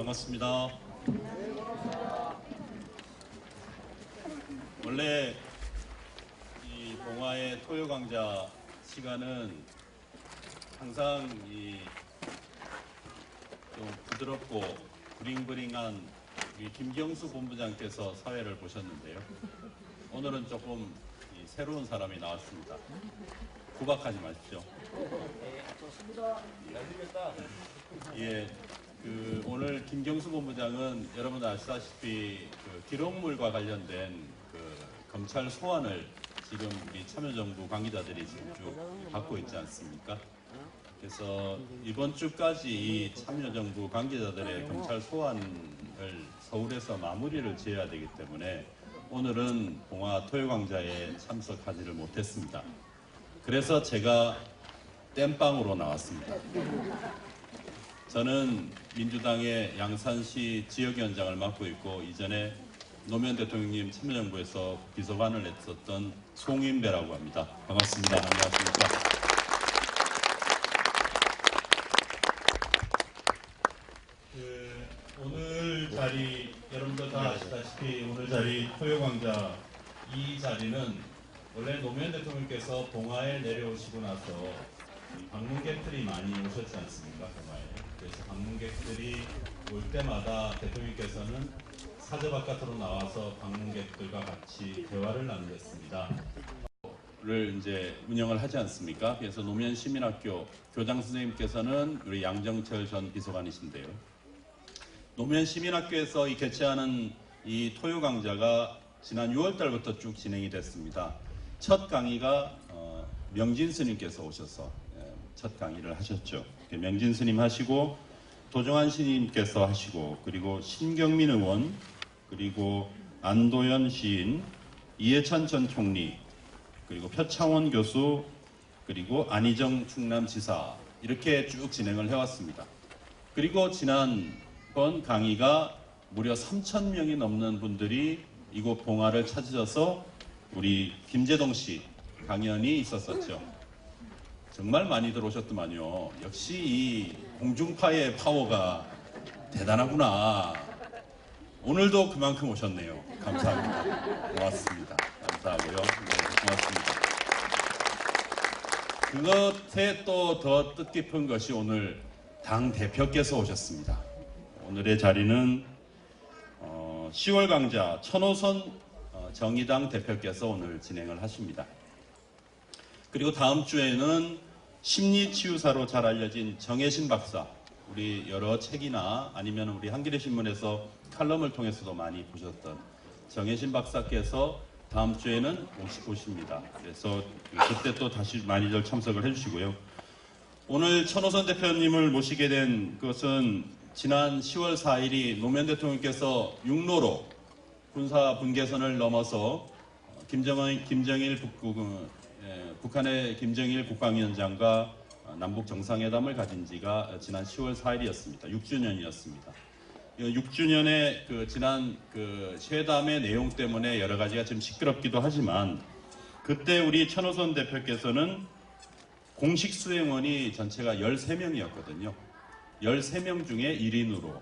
반갑습니다. 원래 이 봉화의 토요강좌 시간은 항상 좀 부드럽고 브링브링한 우리 김경수 본부장께서 사회를 보셨는데요. 오늘은 조금 새로운 사람이 나왔습니다. 구박하지 마십시오. 좋습니다. 잘생겼다. 예, 오늘 김경수 본부장은 여러분들 아시다시피 기록물과 관련된 검찰 소환을 지금 우리 참여정부 관계자들이 지금 쭉 받고 있지 않습니까? 그래서 이번 주까지 이 참여정부 관계자들의 검찰 소환을 서울에서 마무리를 지어야 되기 때문에 오늘은 봉화 토요강좌에 참석하지를 못했습니다. 그래서 제가 땜빵으로 나왔습니다. 저는 민주당의 양산시 지역위원장을 맡고 있고 이전에 노무현 대통령님 참여정부에서 비서관을 했었던 송인배라고 합니다. 반갑습니다. 안녕하십니까? 오늘 자리 여러분들 다 아시다시피 오늘 자리 토요강좌 이 자리는 원래 노무현 대통령께서 봉화에 내려오시고 나서 방문객들이 많이 오셨지 않습니까? 봉화에. 그래서 방문객들이 올 때마다 대통령께서는 사저 바깥으로 나와서 방문객들과 같이 대화를 나누셨습니다. 를 이제 운영을 하지 않습니까? 그래서 노무현 시민학교 교장 선생님께서는 우리 양정철 전 비서관이신데요. 노무현 시민학교에서 개최하는 이 토요강좌가 지난 6월 달부터 쭉 진행이 됐습니다. 첫 강의가 명진 스님께서 오셔서 첫 강의를 하셨죠. 명진 스님 하시고 도정환 시인께서 하시고 그리고 신경민 의원 그리고 안도현 시인 이해찬 전 총리 그리고 표창원 교수 그리고 안희정 충남지사 이렇게 쭉 진행을 해왔습니다. 그리고 지난번 강의가 무려 3,000명이 넘는 분들이 이곳 봉화를 찾으셔서 우리 김재동 씨 강연이 있었었죠. 정말 많이들 오셨더만요. 역시 이 공중파의 파워가 대단하구나. 오늘도 그만큼 오셨네요. 감사합니다. 고맙습니다. 감사하고요. 네, 고맙습니다. 그것에 또 더 뜻깊은 것이 오늘 당 대표께서 오셨습니다. 오늘의 자리는 10월 강좌 천호선 정의당 대표께서 오늘 진행을 하십니다. 그리고 다음 주에는 심리치유사로 잘 알려진 정혜신 박사, 우리 여러 책이나 아니면 우리 한겨레 신문에서 칼럼을 통해서도 많이 보셨던 정혜신 박사께서 다음 주에는 오십니다. 그래서 그때 또 다시 많이들 참석을 해주시고요. 오늘 천호선 대표님을 모시게 된 것은 지난 10월 4일이 노무현 대통령께서 육로로 군사 분계선을 넘어서 북한의 김정일 국방위원장과 남북 정상회담을 가진 지가 지난 10월 4일이었습니다. 6주년이었습니다. 6주년의 지난 회담의 내용 때문에 여러 가지가 좀 시끄럽기도 하지만 그때 우리 천호선 대표께서는 공식 수행원이 전체가 13명이었거든요. 13명 중에 1인으로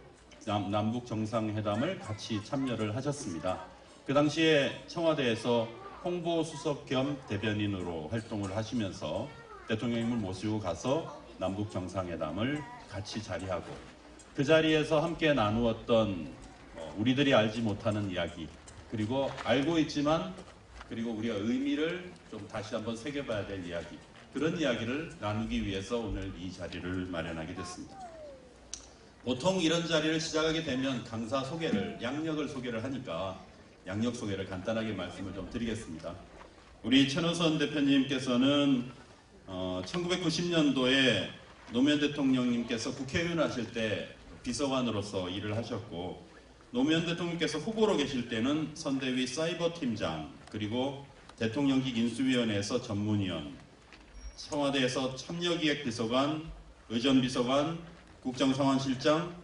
남북 정상회담을 같이 참여를 하셨습니다. 그 당시에 청와대에서 홍보수석 겸 대변인으로 활동을 하시면서 대통령님을 모시고 가서 남북 정상회담을 같이 자리하고 그 자리에서 함께 나누었던 우리들이 알지 못하는 이야기 그리고 알고 있지만 그리고 우리가 의미를 좀 다시 한번 새겨봐야 될 이야기 그런 이야기를 나누기 위해서 오늘 이 자리를 마련하게 됐습니다. 보통 이런 자리를 시작하게 되면 강사 소개를 양력을 소개를 하니까 양력 소개를 간단하게 말씀을 좀 드리겠습니다. 우리 천호선 대표님께서는 1990년도에 노무현 대통령님께서 국회의원 하실 때 비서관으로서 일을 하셨고 노무현 대통령께서 후보로 계실 때는 선대위 사이버팀장 그리고 대통령직 인수위원회에서 전문위원 청와대에서 참여기획비서관 의전비서관 국정상황실장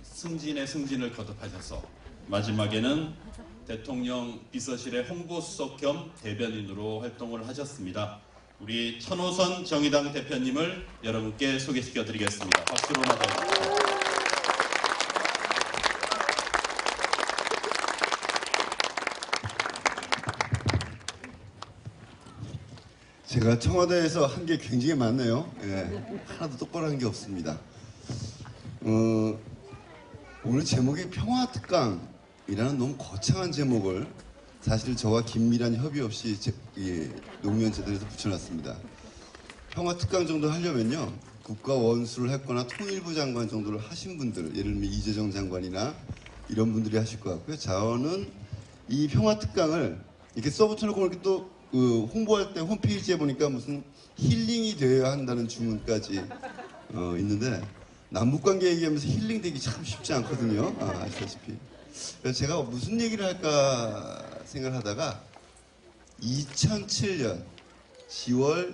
승진의 승진을 거듭하셔서 마지막에는 대통령 비서실의 홍보수석 겸 대변인으로 활동을 하셨습니다. 우리 천호선 정의당 대표님을 여러분께 소개시켜 드리겠습니다. 박수로 맞아주십시오. 제가 청와대에서 한 게 굉장히 많네요. 예, 하나도 똑바로 한 게 없습니다. 오늘 제목이 평화특강이라는 너무 거창한 제목을 사실 저와 긴밀한 협의 없이 노무현 재단에서 붙여놨습니다. 평화특강 정도 하려면요, 국가 원수를 했거나 통일부 장관 정도를 하신 분들, 예를 들면 이재정 장관이나 이런 분들이 하실 것 같고요. 저는 이 평화특강을 이렇게 써붙여놓고 이렇게 또 홍보할 때 홈페이지에 보니까 무슨 힐링이 되어야 한다는 주문까지 있는데, 남북관계 얘기하면서 힐링되기 참 쉽지 않거든요. 아시다시피. 그래서 제가 무슨 얘기를 할까 생각하다가 2007년 10월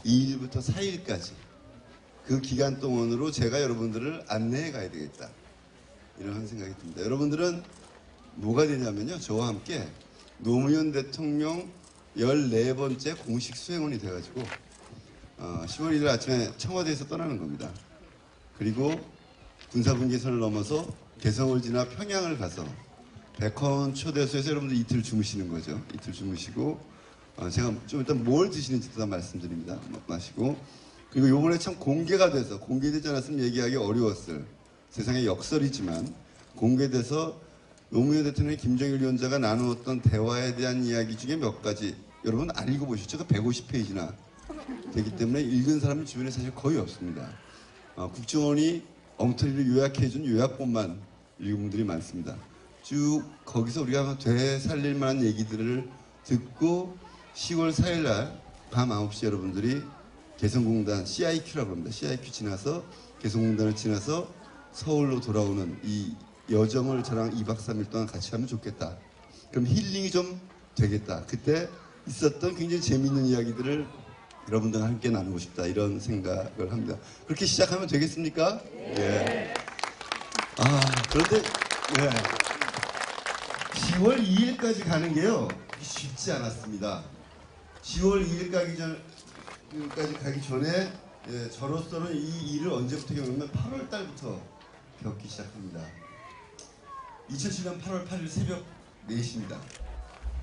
2일부터 4일까지 그 기간 동안으로 제가 여러분들을 안내해 가야 되겠다, 이런 생각이 듭니다. 여러분들은 뭐가 되냐면요, 저와 함께 노무현 대통령 14번째 공식 수행원이 돼가지고 10월 1일 아침에 청와대에서 떠나는 겁니다. 그리고 군사분계선을 넘어서 개성을 지나 평양을 가서 백화원 초대소에서 여러분들 이틀 주무시는 거죠. 이틀 주무시고 제가 좀 일단 뭘 드시는지도 다 말씀드립니다. 마시고, 그리고 요번에 참 공개가 돼서, 공개되지 않았으면 얘기하기 어려웠을 세상의 역설이지만 공개돼서 노무현 대통령의 김정일 위원장가 나누었던 대화에 대한 이야기 중에 몇 가지 여러분 안 읽어보셨죠? 150페이지나 되기 때문에 읽은 사람은 주변에 사실 거의 없습니다. 국정원이 엉터리를 요약해준 요약본만 읽은 분들이 많습니다. 쭉 거기서 우리가 되살릴 만한 얘기들을 듣고 10월 4일 날 밤 9시 여러분들이 개성공단 CIQ라고 합니다. CIQ 지나서 개성공단을 지나서 서울로 돌아오는 이 여정을 저랑 2박 3일 동안 같이 하면 좋겠다. 그럼 힐링이 좀 되겠다. 그때 있었던 굉장히 재미있는 이야기들을 여러분들과 함께 나누고 싶다, 이런 생각을 합니다. 그렇게 시작하면 되겠습니까? 예. 그런데 예. 10월 2일까지 가는 게요, 쉽지 않았습니다. 10월 2일까지 가기 전에 저로서는 이 일을 언제부터 겪냐면 8월 달부터 겪기 시작합니다. 2007년 8월 8일 새벽 4시입니다.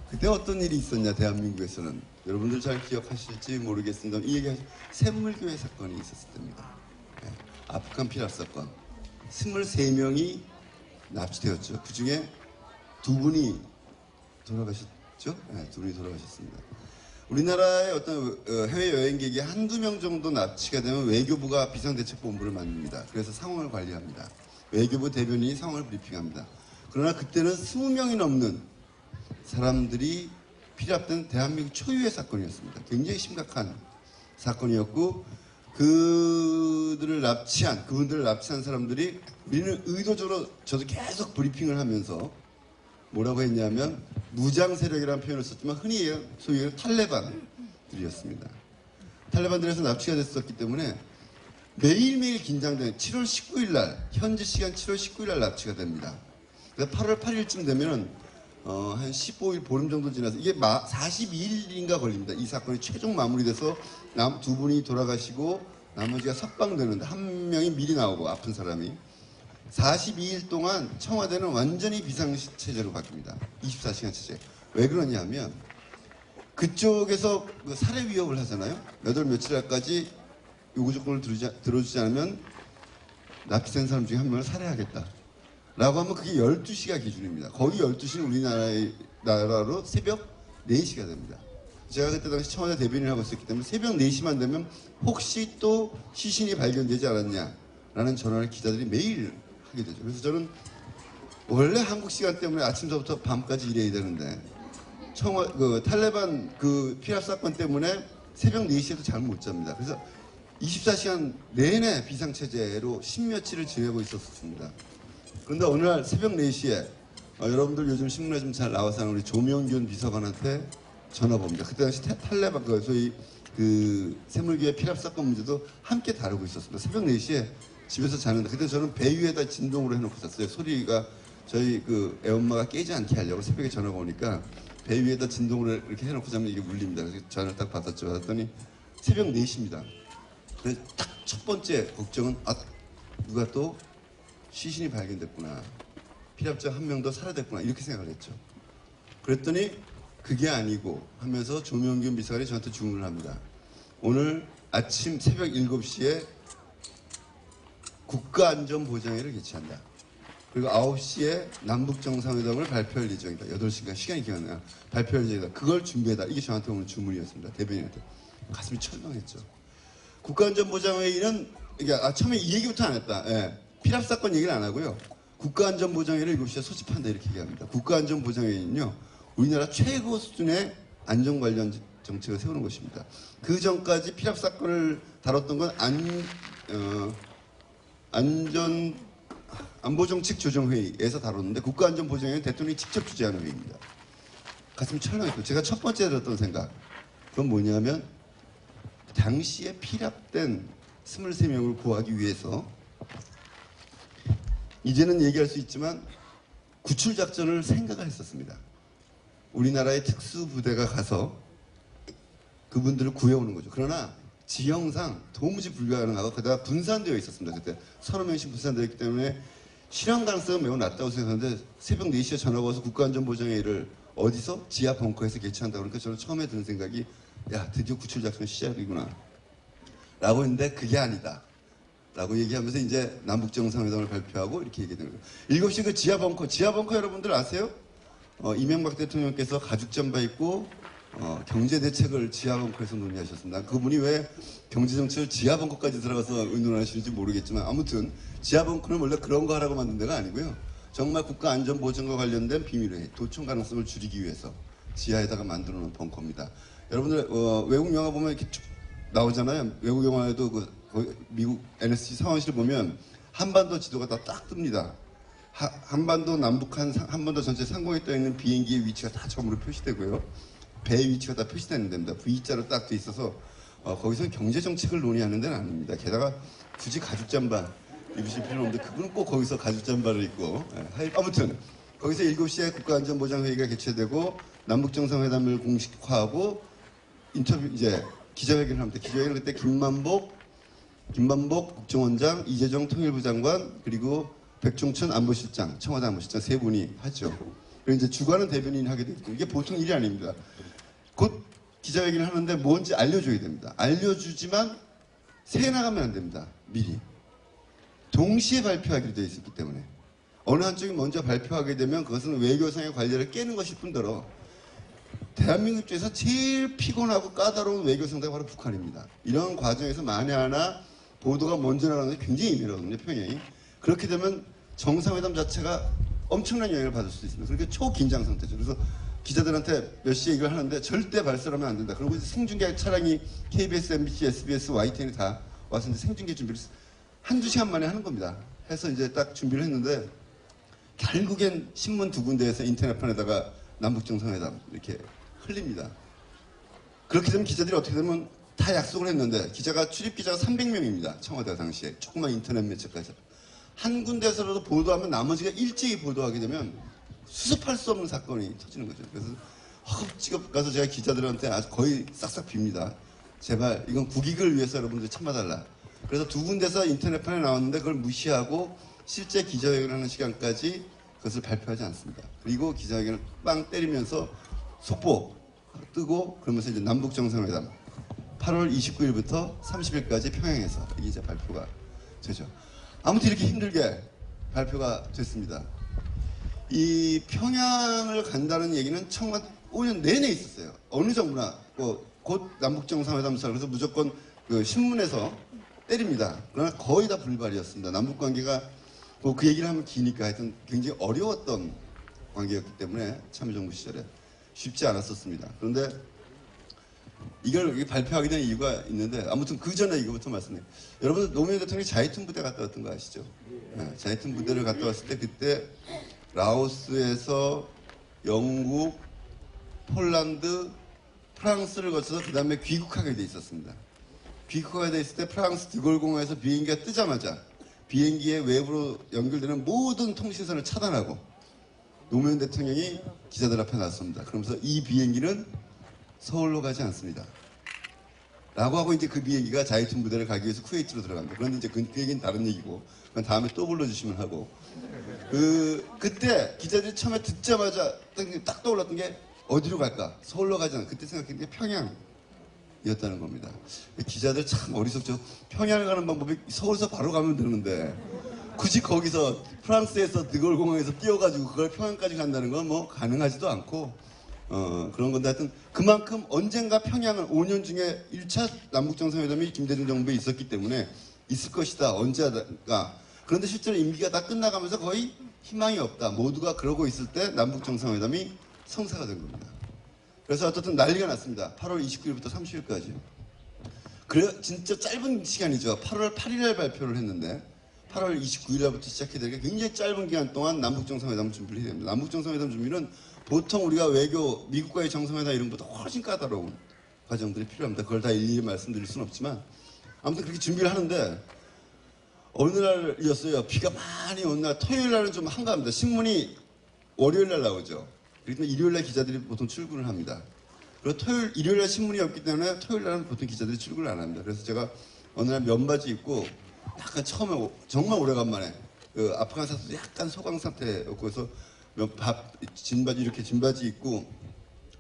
그때 어떤 일이 있었냐, 대한민국에서는. 여러분들 잘 기억하실지 모르겠습니다. 이 얘기 샘물교회 사건이 있었을 때입니다. 아프간 피랍 사건. 23명이 납치되었죠. 그 중에 2분이 돌아가셨죠? 네, 2분이 돌아가셨습니다. 우리나라의 어떤 해외여행객이 한두 명 정도 납치가 되면 외교부가 비상대책본부를 만듭니다. 그래서 상황을 관리합니다. 외교부 대변인이 상황을 브리핑합니다. 그러나 그때는 20명이 넘는 사람들이 피랍된 대한민국 초유의 사건이었습니다. 굉장히 심각한 사건이었고, 그분들을 납치한 사람들이 우리는 의도적으로, 저도 계속 브리핑을 하면서 뭐라고 했냐면 무장 세력이라는 표현을 썼지만 흔히 소위 얘기하는 탈레반들이었습니다. 탈레반들에서 납치가 됐었기 때문에 매일매일 긴장된 7월 19일 날, 현지 시간 7월 19일 날 납치가 됩니다. 그래서 8월 8일쯤 되면은 한 15일, 보름 정도 지나서, 이게 42일인가 걸립니다. 이 사건이 최종 마무리돼서 2분이 돌아가시고 나머지가 석방되는데, 한 명이 미리 나오고, 아픈 사람이. 42일 동안 청와대는 완전히 비상체제로 바뀝니다. 24시간 체제. 왜 그러냐 하면 그쪽에서 살해 위협을 하잖아요. 몇 월 며칠 날까지 요구 조건을 들어주지 않으면 납치된 사람 중에 한 명을 살해하겠다 라고 하면 그게 12시가 기준입니다. 거기 12시는 우리나라로 새벽 4시가 됩니다. 제가 그때 당시 청와대 대변인을 하고 있었기 때문에 새벽 4시만 되면 혹시 또 시신이 발견되지 않았냐라는 전화를 기자들이 매일 하게 되죠. 그래서 저는 원래 한국 시간 때문에 아침서부터 밤까지 일해야 되는데, 탈레반 피랍 사건 때문에 새벽 4시에도 잠을 못 잡니다. 그래서 24시간 내내 비상체제로 10며칠을 지내고 있었습니다. 그런데 어느 날 새벽 4시에 여러분들 요즘 신문에 좀 잘 나와서 하는 우리 조명균 비서관한테 전화 봅니다. 그때 당시 탈레반 소위 샘물교회 피랍 사건 문제도 함께 다루고 있었습니다. 새벽 4시에 집에서 자는데, 그때 저는 배 위에다 진동으로 해놓고 잤어요. 소리가 저희 애엄마가 깨지 않게 하려고 새벽에 전화가 오니까 배 위에다 진동으로 이렇게 해놓고 자면 이게 울립니다. 그래서 전화를 딱 받았죠. 받았더니 새벽 4시입니다. 그래서 딱 첫 번째 걱정은 누가 또 시신이 발견됐구나, 피랍자 한 명 더 살해됐구나, 이렇게 생각을 했죠. 그랬더니 그게 아니고 하면서 조명균 비서관이 저한테 주문을 합니다. 오늘 아침 새벽 7시에 국가안전보장회를 개최한다. 그리고 9시에 남북정상회담을 발표할 예정이다. 8시간 시간이 기억나요. 발표할 예정이다. 그걸 준비해다. 이게 저한테 오늘 주문이었습니다. 대변인한테. 가슴이 철렁했죠. 국가안전보장회의는 이게 처음에 이 얘기부터 안 했다. 예. 피랍사건 얘기를 안 하고요. 국가안전보장회의를 7시에 소집한다 이렇게 얘기합니다. 국가안전보장회의는요. 우리나라 최고 수준의 안전 관련 정책을 세우는 것입니다. 그 전까지 피랍사건을 다뤘던 건 안보정책조정회의에서 다뤘는데 국가안전보장회의는 대통령이 직접 주재하는 회의입니다. 가슴이 철렁했고 제가 첫 번째 들었던 생각 그건 뭐냐면 당시에 피랍된 23명을 구하기 위해서 이제는 얘기할 수 있지만 구출작전을 생각을 했었습니다. 우리나라의 특수부대가 가서 그분들을 구해오는 거죠. 그러나 지형상 도무지 불가능하고 게다가 분산되어 있었습니다. 그때 30명씩 분산되어 있기 때문에 실현 가능성은 매우 낮다고 생각하는데 새벽 4시에 전화가 와서 국가안전보장회의를 어디서? 지하 벙커에서 개최한다고 그러니까 저는 처음에 드는 생각이 야 드디어 구출작전 시작이구나 라고 했는데 그게 아니다 라고 얘기하면서 이제 남북정상회담을 발표하고 이렇게 얘기되는 거예요. 7시 그 지하 벙커 여러분들 아세요? 이명박 대통령께서 가죽잠바 입고 경제대책을 지하 벙커에서 논의하셨습니다. 그분이 왜 경제정책을 지하 벙커까지 들어가서 의논하시는지 모르겠지만 아무튼 지하 벙커는 원래 그런 거 하라고 만든 데가 아니고요. 정말 국가안전보장과 관련된 비밀의 도청 가능성을 줄이기 위해서 지하에다가 만들어 놓은 벙커입니다. 여러분들 외국 영화 보면 이렇게 쭉 나오잖아요. 외국 영화에도 미국 NSC 사원실 보면 한반도 지도가 다 딱 뜹니다. 한반도 남북한 한반도 전체 상공에 떠 있는 비행기의 위치가 다 점으로 표시되고요. 배의 위치가 다 표시되는 데입니다. V자로 딱 돼 있어서 거기서는 경제 정책을 논의하는 데는 아닙니다. 게다가 굳이 가죽잠바 입으실 필요는 없는데 그분은 꼭 거기서 가죽잠바를 입고 아무튼 거기서 7시에 국가안전보장회의가 개최되고 남북정상회담을 공식화하고 인터뷰 이제 기자회견을 합니다. 기자회견은 그때 김만복 국정원장, 이재정 통일부 장관 그리고 백종천 안보실장, 청와대 안보실장 세 분이 하죠. 그리고 이제 주관은 대변인이 하게 되고 이게 보통 일이 아닙니다. 곧 기자회견을 하는데 뭔지 알려줘야 됩니다. 알려주지만 새 나가면 안 됩니다. 미리. 동시에 발표하기로 되어 있었기 때문에 어느 한쪽이 먼저 발표하게 되면 그것은 외교상의 관례를 깨는 것일 뿐더러 대한민국 입장에서 제일 피곤하고 까다로운 외교 상대가 바로 북한입니다. 이런 과정에서 만에 하나 보도가 먼저 나가는 게 굉장히 예민하거든요. 평양이. 그렇게 되면 정상회담 자체가 엄청난 영향을 받을 수 있습니다. 그러니까 초긴장 상태죠. 그래서 기자들한테 몇 시에 이걸 하는데 절대 발설하면 안 된다. 그리고 이제 생중계 차량이 KBS, MBC, SBS, YTN이 다 와서 이제 생중계 준비를 한두 시간 만에 하는 겁니다. 해서 이제 딱 준비를 했는데 결국엔 신문 두 군데에서 인터넷판에다가 남북정상회담 이렇게 흘립니다. 그렇게 되면 기자들이 어떻게 되면 다 약속을 했는데 출입기자가 300명입니다. 청와대가 당시에 조그만 인터넷 매체까지 한 군데에서라도 보도하면 나머지가 일제히 보도하게 되면 수습할 수 없는 사건이 터지는 거죠. 그래서 허겁지겁 가서 제가 기자들한테 아주 거의 싹싹 빕니다. 제발 이건 국익을 위해서 여러분들 참아달라. 그래서 두 군데서 인터넷판에 나왔는데 그걸 무시하고 실제 기자회견을 하는 시간까지 그것을 발표하지 않습니다. 그리고 기자회견을 빵 때리면서 속보 뜨고 그러면서 이제 남북정상회담 8월 29일부터 30일까지 평양에서 이게 이제 발표가 되죠. 아무튼 이렇게 힘들게 발표가 됐습니다. 이 평양을 간다는 얘기는 5년 내내 있었어요. 어느 정부나 곧 남북정상회담설 그래서 무조건 그 신문에서 때립니다. 그러나 거의 다 불발이었습니다. 남북관계가 그 얘기를 하면 기니까 하여튼 굉장히 어려웠던 관계였기 때문에 참여정부 시절에 쉽지 않았었습니다. 그런데 이걸 발표하게 된 이유가 있는데 아무튼 그 전에 이거부터 말씀드려요. 여러분 노무현 대통령이 자이툰 부대 갔다 왔던 거 아시죠? 네, 자이툰 부대를 갔다 왔을 때 그때 라오스에서 영국, 폴란드, 프랑스를 거쳐서 그 다음에 귀국하게 돼 있었습니다. 귀국하게 돼 있을 때 프랑스 드골공항에서 비행기가 뜨자마자 비행기에 외부로 연결되는 모든 통신선을 차단하고 노무현 대통령이 기자들 앞에 나섰습니다. 그러면서 이 비행기는 서울로 가지 않습니다. 라고 하고 이제 그 비행기가 자이툰 부대를 가기 위해서 쿠웨이트로 들어갑니다. 그런데 이제 그 얘기는 다른 얘기고 그건 다음에 또 불러주시면 하고 그때 기자들이 처음에 듣자마자 딱 떠올랐던 게 어디로 갈까? 서울로 가지 않아. 그때 생각했던 게 평양이었다는 겁니다. 기자들 참 어리석죠. 평양을 가는 방법이 서울에서 바로 가면 되는데 굳이 거기서 프랑스에서 드골 공항에서 뛰어가지고 그걸 평양까지 간다는 건 뭐 가능하지도 않고 그런 건데 하여튼 그만큼 언젠가 평양은 5년 중에 1차 남북정상회담이 김대중 정부에 있었기 때문에 있을 것이다. 언제 하다가. 그런데 실제로 임기가 다 끝나가면서 거의 희망이 없다. 모두가 그러고 있을 때 남북정상회담이 성사가 된 겁니다. 그래서 어쨌든 난리가 났습니다. 8월 29일부터 30일까지. 그래 진짜 짧은 시간이죠. 8월 8일에 발표를 했는데 8월 29일부터 시작해야 되니까 굉장히 짧은 기간 동안 남북정상회담 준비를 해야 됩니다. 남북정상회담 준비는 보통 우리가 외교, 미국과의 정상회담 이런 것보다 훨씬 까다로운 과정들이 필요합니다. 그걸 다 일일이 말씀드릴 수는 없지만 아무튼 그렇게 준비를 하는데 어느 날이었어요. 비가 많이 온 날, 토요일 날은 좀 한가합니다. 신문이 월요일 날 나오죠. 그러니까 일요일 날 기자들이 보통 출근을 합니다. 그리고 일요일 날 신문이 없기 때문에 토요일 날은 보통 기자들이 출근을 안 합니다. 그래서 제가 어느 날 면바지 입고 약간 처음에 정말 오래간만에 그 아프간 사태도 약간 소강 상태였고 그래서 진바지 이렇게 진바지 입고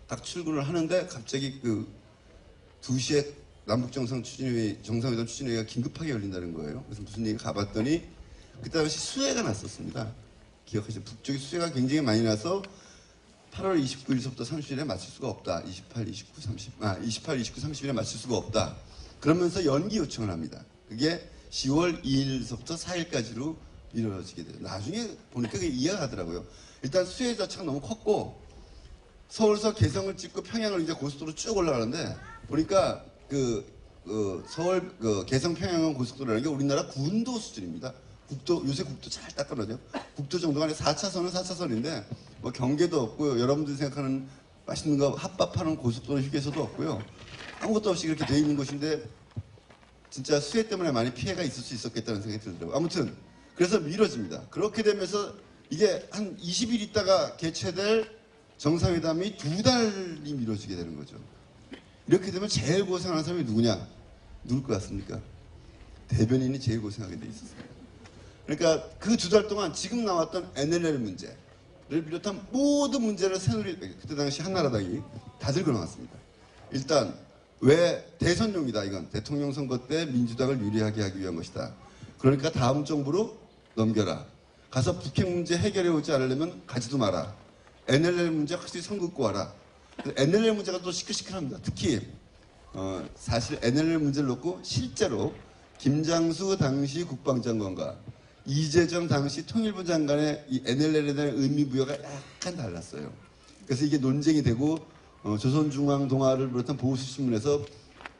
딱 출근을 하는데 갑자기 그 2시에 남북 정상회담 추진회의가 긴급하게 열린다는 거예요. 그래서 무슨 얘기 가봤더니 그때 당시 수해가 났었습니다. 기억하시죠? 북쪽에 수해가 굉장히 많이 나서 8월 29일서부터 30일에 마칠 수가 없다. 28, 29, 30일에 마칠 수가 없다. 그러면서 연기 요청을 합니다. 그게 10월 2일서부터 4일까지로 이루어지게 돼요. 나중에 보니까 그게 이해가 가더라고요. 일단 수해 자체가 너무 컸고 서울서 개성을 찍고 평양을 이제 고속도로 쭉 올라가는데 보니까 서울 개성 평양은 고속도로라는 게 우리나라 군도 수준입니다. 요새 국도 잘 닦아놓죠. 국도 정도가 아니라 4차선은 4차선인데 뭐 경계도 없고요. 여러분들이 생각하는 맛있는 거 핫밥하는 고속도로 휴게소도 없고요. 아무것도 없이 그렇게 돼 있는 곳인데 진짜 수해 때문에 많이 피해가 있을 수 있었겠다는 생각이 들더라고요. 아무튼 그래서 미뤄집니다. 그렇게 되면서 이게 한 20일 있다가 개최될 정상회담이 2달이 미뤄지게 되는 거죠. 이렇게 되면 제일 고생하는 사람이 누구냐? 누굴 것 같습니까? 대변인이 제일 고생하게 돼 있었습니다. 그러니까 그 2달 동안 지금 나왔던 NLL 문제를 비롯한 모든 문제를 새누리 그때 당시 한나라당이 다 들고 나왔습니다. 일단 왜 대선용이다 이건 대통령 선거 때 민주당을 유리하게 하기 위한 것이다. 그러니까 다음 정부로 넘겨라. 가서 북핵 문제 해결해 오지 않으려면 가지도 마라. NLL 문제 확실히 선 긋고 와라. NLL 문제가 또 시끌시끌합니다. 특히 사실 NLL 문제를 놓고 실제로 김장수 당시 국방장관과 이재정 당시 통일부 장관의 이 NLL에 대한 의미부여가 약간 달랐어요. 그래서 이게 논쟁이 되고 조선중앙동아를 비롯한 보수신문에서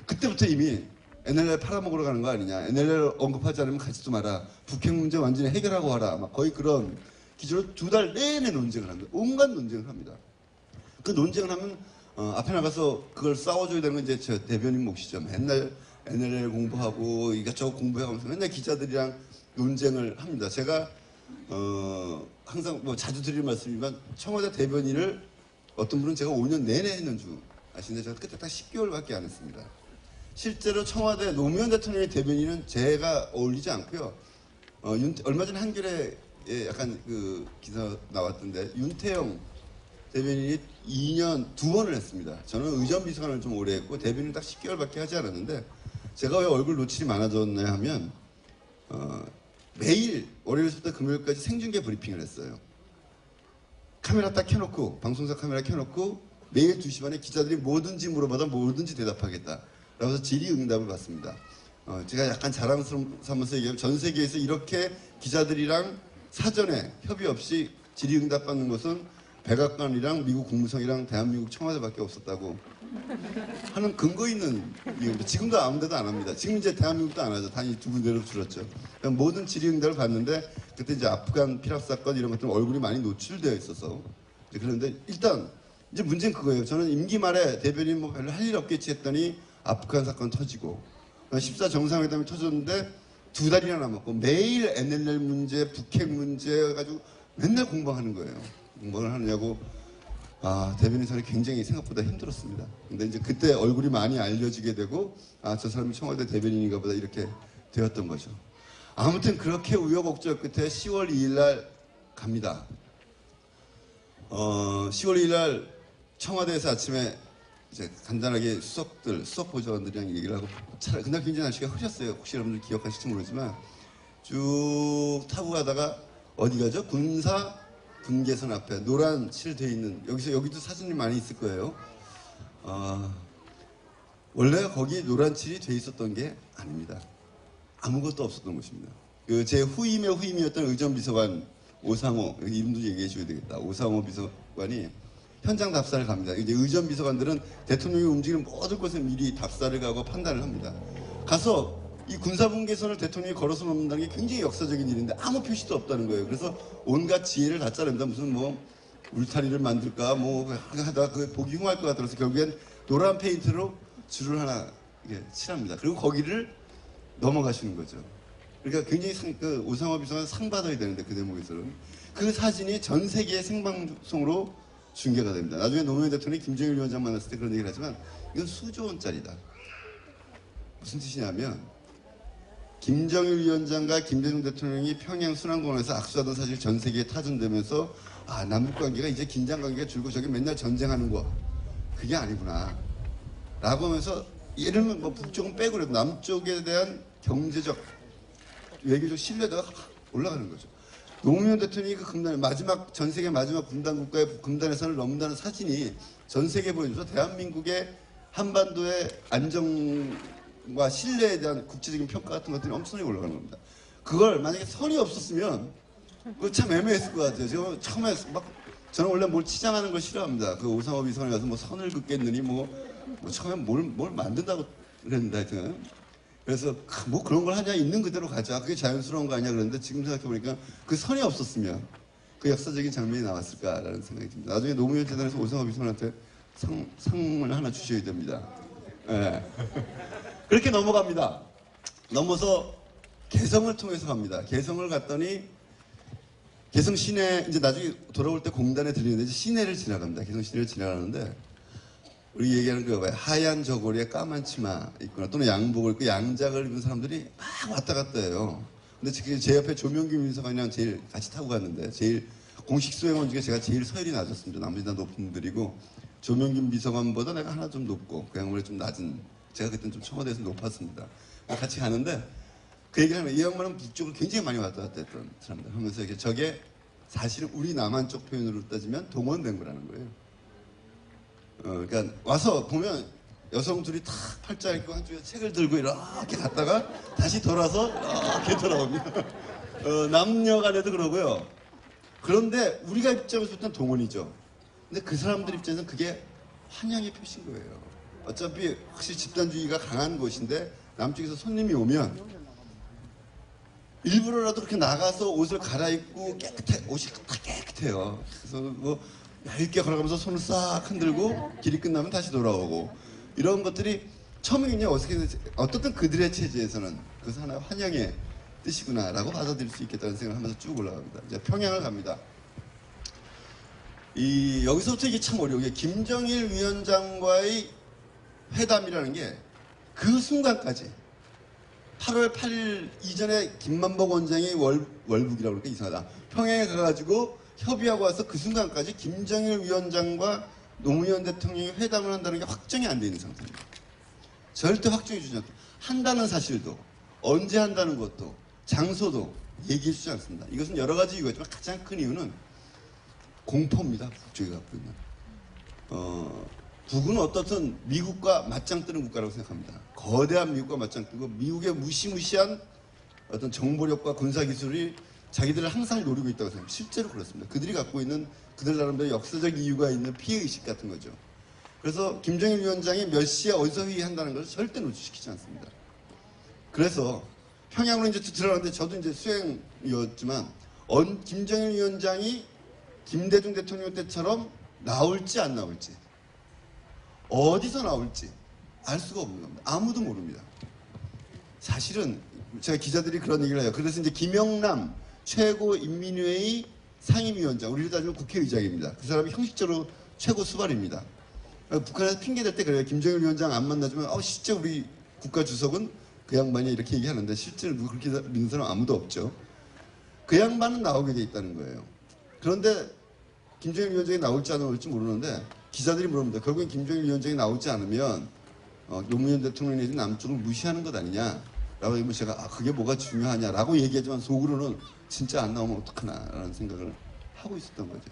그때부터 이미 NLL 팔아먹으러 가는 거 아니냐. NLL 언급하지 않으면 가지도 마라. 북핵 문제 완전히 해결하고 하라. 막 거의 그런 기조로 2달 내내 논쟁을 합니다. 온갖 논쟁을 합니다. 그 논쟁을 하면 앞에 나가서 그걸 싸워줘야 되는 건 이제 저 대변인 몫이죠. 맨날 NLL 공부하고 이것저것 공부해가면서 맨날 기자들이랑 논쟁을 합니다. 제가 항상 뭐 자주 드릴 말씀이지만 청와대 대변인을 어떤 분은 제가 5년 내내 했는 줄 아시는데 제가 그때 딱 10개월밖에 안 했습니다. 실제로 청와대 노무현 대통령의 대변인은 제가 어울리지 않고요. 얼마 전에 한겨레에 약간 그 기사 나왔던데 윤태영 대변인이 2년 2번을 했습니다. 저는 의전비서관을 좀 오래 했고 대변인 딱 10개월밖에 하지 않았는데 제가 왜 얼굴 노출이 많아졌냐 하면 매일 월요일부터 금요일까지 생중계 브리핑을 했어요. 카메라 딱 켜놓고 방송사 카메라 켜놓고 매일 2시 반에 기자들이 뭐든지 물어봐도 뭐든지 대답하겠다. 라고 해서 질의응답을 받습니다. 제가 약간 자랑 삼아서 얘기하면 전 세계에서 이렇게 기자들이랑 사전에 협의 없이 질의응답 받는 것은 백악관이랑 미국 국무성이랑 대한민국 청와대밖에 없었다고 하는 근거 있는 이유입니다. 지금도 아무 데도 안 합니다. 지금 이제 대한민국도 안 하죠. 단위 2군데로 줄었죠. 모든 질의응답을 받는데 그때 이제 아프간 피랍사건 이런 것들 얼굴이 많이 노출되어 있어서 그런데 일단 이제 문제는 그거예요. 저는 임기 말에 대변인 뭐 별로 할 일 없겠지 했더니 아프간 사건 터지고 14 정상회담이 터졌는데 2달이나 남았고 매일 NLL 문제, 북핵 문제 가지고 맨날 공방하는 거예요. 공방을 하느냐고 대변인 선이 굉장히 생각보다 힘들었습니다. 근데 이제 그때 얼굴이 많이 알려지게 되고 저 사람이 청와대 대변인인가 보다 이렇게 되었던 거죠. 아무튼 그렇게 우여곡절 끝에 10월 2일 날 갑니다. 10월 2일 날 청와대에서 아침에 이제 간단하게 수석 보좌관들이랑 얘기를 하고 그날 굉장히 날씨가 흐렸어요. 혹시 여러분들 기억하실지 모르지만 쭉 타고 가다가 어디 가죠? 군계선 앞에 노란 칠 돼 있는 여기도 사진이 많이 있을 거예요. 원래 거기 노란 칠이 돼 있었던 게 아닙니다. 아무것도 없었던 곳입니다. 제 후임의 후임이었던 의전비서관 오상호, 이름도 얘기해 줘야 되겠다. 오상호 비서관이 현장 답사를 갑니다. 이제 의전비서관들은 대통령이 움직이는 모든 곳에 미리 답사를 가고 판단을 합니다. 가서 이 군사분계선을 대통령이 걸어서 넘는다는 게 굉장히 역사적인 일인데 아무 표시도 없다는 거예요. 그래서 온갖 지혜를 다 짜냅니다. 무슨 뭐 울타리를 만들까 뭐 하다가 그 보기 흉할 것 같아서 결국엔 노란 페인트로 줄을 하나 칠합니다. 그리고 거기를 넘어가시는 거죠. 그러니까 굉장히 그 오상호 비서관 상 받아야 되는데 그 대목에서는 그 사진이 전 세계 생방송으로 중계가 됩니다. 나중에 노무현 대통령이 김정일 위원장 만났을 때 그런 얘기를 하지만 이건 수조 원짜리다. 무슨 뜻이냐면 김정일 위원장과 김대중 대통령이 평양 순환공원에서 악수하던 사실 전 세계에 타전되면서 남북관계가 이제 긴장관계가 줄고 저기 맨날 전쟁하는 거 그게 아니구나 라고 하면서 예를 들면 뭐 북쪽은 빼고 그래도 남쪽에 대한 경제적 외교적 신뢰도가 올라가는 거죠. 노무현 대통령이 그 금단 마지막 전 세계 마지막 분단 국가의 금단의 선을 넘는다는 사진이 전 세계에 보여줘서 대한민국의 한반도의 안정과 신뢰에 대한 국제적인 평가 같은 것들이 엄청나게 올라가는 겁니다. 그걸 만약에 선이 없었으면 그거 참 애매했을 것 같아요. 제가 처음에 저는 원래 뭘 치장하는 걸 싫어합니다. 그 오상호 비서관에 가서 뭐 선을 긋겠느니 뭐 처음에 뭘 만든다고 그랬는데 하여튼 그래서 뭐 그런 걸 하냐 있는 그대로 가자 그게 자연스러운 거 아니야 그랬는데 지금 생각해보니까 그 선이 없었으면 그 역사적인 장면이 나왔을까라는 생각이 듭니다. 나중에 노무현 재단에서 오상호 비서관한테 상을 하나 주셔야 됩니다. 네. 그렇게 넘어갑니다. 넘어서 개성을 통해서 갑니다. 개성을 갔더니 개성 시내 이제 나중에 돌아올 때 공단에 들리는데 이제 시내를 지나갑니다. 개성 시내를 지나가는데 우리 얘기하는 그 하얀 저고리에 까만 치마 입거나 또는 양복을 입고 양작을 입은 사람들이 막 왔다 갔다 해요. 근데 제 옆에 조명균 비서관이랑 제일 같이 타고 갔는데 제일 공식 수행원 중에 제가 제일 서열이 낮았습니다. 나머지 다 높은 분들이고 조명균 비서관보다 내가 하나 좀 높고 그 양반이 좀 낮은 제가 그때는 좀 청와대에서 높았습니다. 같이 가는데 그 얘기를 하면 이 양반은 북쪽을 굉장히 많이 왔다 갔다 했던 사람들 하면서 이게 저게 사실은 우리 남한 쪽 표현으로 따지면 동원된 거라는 거예요. 그러니까 와서 보면 여성 둘이 탁 팔자 입고 한쪽에 책을 들고 이렇게 갔다가 다시 돌아서 이렇게 돌아옵니다. 남녀 간에도 그러고요. 그런데 우리가 입장에서 볼 땐 동원이죠. 근데 그 사람들 입장에서는 그게 환영의 표시인 거예요. 어차피 확실히 집단주의가 강한 곳인데 남쪽에서 손님이 오면 일부러라도 그렇게 나가서 옷을 갈아입고 옷이 다 깨끗해요. 그래서 뭐 얇게 걸어가면서 손을 싹 흔들고 길이 끝나면 다시 돌아오고 이런 것들이 처음에 그냥 어떻든 그들의 체제에서는 그것은 하나의 환영의 뜻이구나라고 받아들일 수 있겠다는 생각을 하면서 쭉 올라갑니다. 이제 평양을 갑니다. 여기서부터 이게 참 어려워요. 김정일 위원장과의 회담이라는 게 그 순간까지 8월 8일 이전에 김만복 원장이 월북이라고 그러니까 이상하다. 평양에 가가지고 협의하고 와서 그 순간까지 김정일 위원장과 노무현 대통령이 회담을 한다는 게 확정이 안 돼 있는 상태입니다. 절대 확정해 주지 않고 한다는 사실도 언제 한다는 것도 장소도 얘기해 주지 않습니다. 이것은 여러 가지 이유가 있지만 가장 큰 이유는 공포입니다. 북쪽이 갖고 있는. 북은 어떻든 미국과 맞짱 뜨는 국가라고 생각합니다. 거대한 미국과 맞짱 뜨고 미국의 무시무시한 어떤 정보력과 군사기술이 자기들을 항상 노리고 있다고 생각합니다. 실제로 그렇습니다. 그들이 갖고 있는 그들 나름대로 역사적 이유가 있는 피해의식 같은 거죠. 그래서 김정일 위원장이 몇 시에 어디서 회의한다는 것을 절대 노출시키지 않습니다. 그래서 평양으로 이제 들어가는데 저도 이제 수행이었지만 김정일 위원장이 김대중 대통령 때처럼 나올지 안 나올지 어디서 나올지 알 수가 없는 겁니다. 아무도 모릅니다. 사실은 제가 기자들이 그런 얘기를 해요. 그래서 이제 김영남 최고인민회의 상임위원장, 우리로 따지면 국회의장입니다. 그 사람이 형식적으로 최고 수발입니다. 북한에서 핑계댈 때 그래요. 김정일 위원장 안 만나주면 실제 우리 국가주석은 그 양반이 이렇게 얘기하는데 실제로 누구 그렇게 믿는 사람 아무도 없죠. 그 양반은 나오게 돼 있다는 거예요. 그런데 김정일 위원장이 나올지 안 나올지 모르는데 기자들이 물어봅니다. 결국엔 김정일 위원장이 나오지 않으면 노무현 대통령이 내지 남쪽을 무시하는 것 아니냐라고 하면 제가 그게 뭐가 중요하냐라고 얘기하지만 속으로는 진짜 안 나오면 어떡하나라는 생각을 하고 있었던 거죠.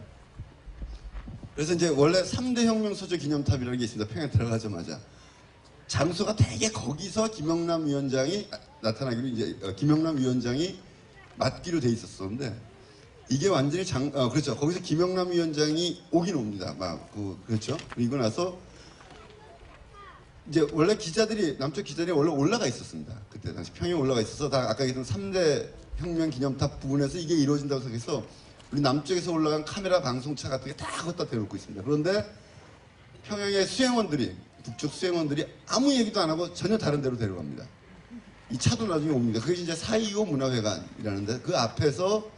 그래서 이제 원래 3대 혁명소조 기념탑이라는 게 있습니다. 평양 들어가자마자. 장소가 되게 거기서 김영남 위원장이 나타나기로 이제 김영남 위원장이 맞기로 돼 있었었는데 이게 완전히 그렇죠. 거기서 김영남 위원장이 오긴 옵니다. 그렇죠. 그리고 나서 이제 원래 기자들이 남쪽 기자들이 원래 올라가 있었습니다. 그때 당시 평양에 올라가 있어서 다 아까 얘기했던 3대 혁명 기념탑 부분에서 이게 이루어진다고 생각해서 우리 남쪽에서 올라간 카메라 방송차 같은 게 다 갖다 대놓고 있습니다. 그런데 평양의 수행원들이 북쪽 수행원들이 아무 얘기도 안 하고 전혀 다른 데로 데려갑니다. 이 차도 나중에 옵니다. 그게 이제 4.25 문화회관이라는데 그 앞에서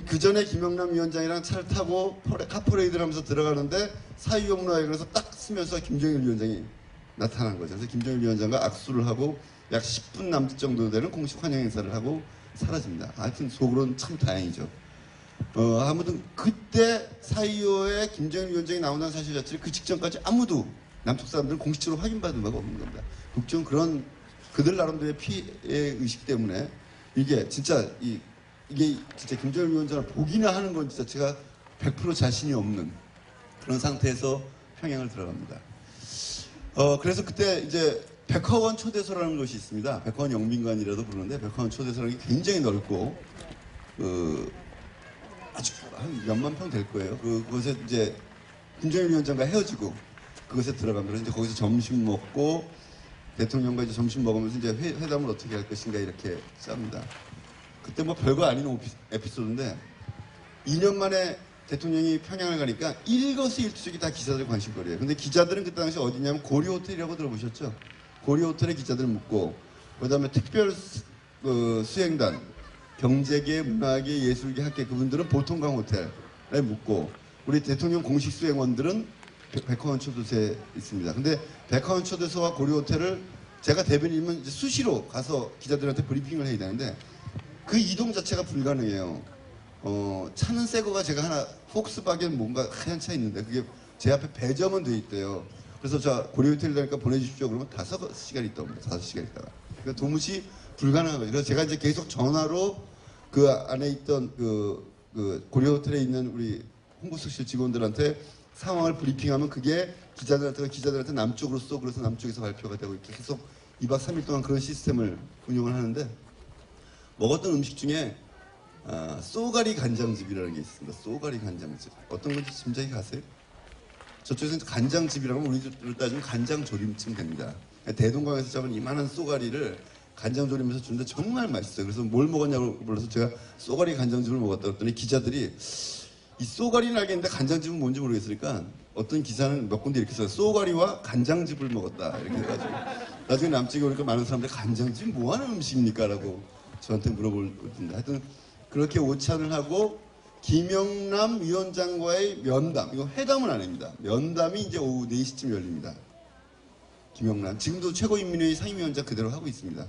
그 전에 김영남 위원장이랑 차를 타고 카퍼레이드를 하면서 들어가는데 4.25 문화회관에서 딱 쓰면서 김정일 위원장이 나타난 거죠. 그래서 김정일 위원장과 악수를 하고 약 10분 남짓 정도 되는 공식 환영 행사를 하고 사라집니다. 하여튼 속으로는 참 다행이죠. 아무튼 그때 4.25에 김정일 위원장이 나온다는 사실 자체를 그 직전까지 아무도 남쪽 사람들은 공식적으로 확인받은 바가 없는 겁니다. 북쪽은 그런 그들 나름대로의 피해 의식 때문에 이게 진짜 이게 진짜 김정일 위원장을 보기나 하는 건 진짜 제가 100% 자신이 없는 그런 상태에서 평양을 들어갑니다. 그래서 그때 이제 백화원 초대소라는 곳이 있습니다. 백화원 영빈관이라도 부르는데 백화원 초대소라는 게 굉장히 넓고 아주 한 몇만 평 될 거예요. 그곳에 이제 김정일 위원장과 헤어지고 그곳에 들어가면 이제 거기서 점심 먹고 대통령과 이제 점심 먹으면서 이제 회담을 어떻게 할 것인가 이렇게 짭니다. 그때 뭐 별거 아닌 에피소드인데 2년 만에 대통령이 평양을 가니까 일거수일투족이 다 기자들 관심거리예요. 근데 기자들은 그때 당시 어디냐면 고려호텔이라고 들어보셨죠? 고려호텔에 기자들 묵고 그다음에 특별 수행단 경제계, 문화계, 예술계, 학계 그분들은 보통강 호텔에 묵고 우리 대통령 공식 수행원들은 백화원 초대소에 있습니다. 근데 백화원 초대소와 고려호텔을 제가 대변인이면 이제 수시로 가서 기자들한테 브리핑을 해야 되는데 그 이동 자체가 불가능해요. 차는 새 거가 제가 하나 폭스바겐 뭔가 하얀 차 있는데 그게 제 앞에 배점은 돼 있대요. 그래서 저 고려호텔 가니까 보내주십시오. 그러면 5시간 있다 옵니다. 5시간 있다가. 그러니까 도무지 불가능한 거죠. 그래서 제가 이제 계속 전화로 그 안에 있던 그 고려호텔에 있는 우리 홍보수실 직원들한테 상황을 브리핑하면 그게 기자들한테 남쪽으로 쏘고 그래서 남쪽에서 발표가 되고 이렇게 계속 2박 3일 동안 그런 시스템을 운영을 하는데 먹었던 음식 중에 쏘가리 간장집이라는 게 있습니다. 쏘가리 간장집. 어떤 건지 짐작이 가세요? 저쪽에서는 간장집이라고 하면 우리로 따지면 간장조림쯤 됩니다. 대동강에서 잡은 이만한 쏘가리를 간장조림에서 주는데 정말 맛있어요. 그래서 뭘 먹었냐고 불러서 제가 쏘가리 간장집을 먹었다 그랬더니 기자들이 이 쏘가리는 알겠는데 간장집은 뭔지 모르겠으니까 어떤 기사는 몇 군데 이렇게 써요. 쏘가리와 간장집을 먹었다 이렇게 해가지고 나중에 남쪽에 오니까 많은 사람들이 간장집 뭐하는 음식입니까? 라고 저한테 물어볼 텐데 하여튼 그렇게 오찬을 하고 김영남 위원장과의 면담, 이거 회담은 아닙니다. 면담이 이제 오후 4시쯤 열립니다. 김영남, 지금도 최고인민회의 상임위원장 그대로 하고 있습니다.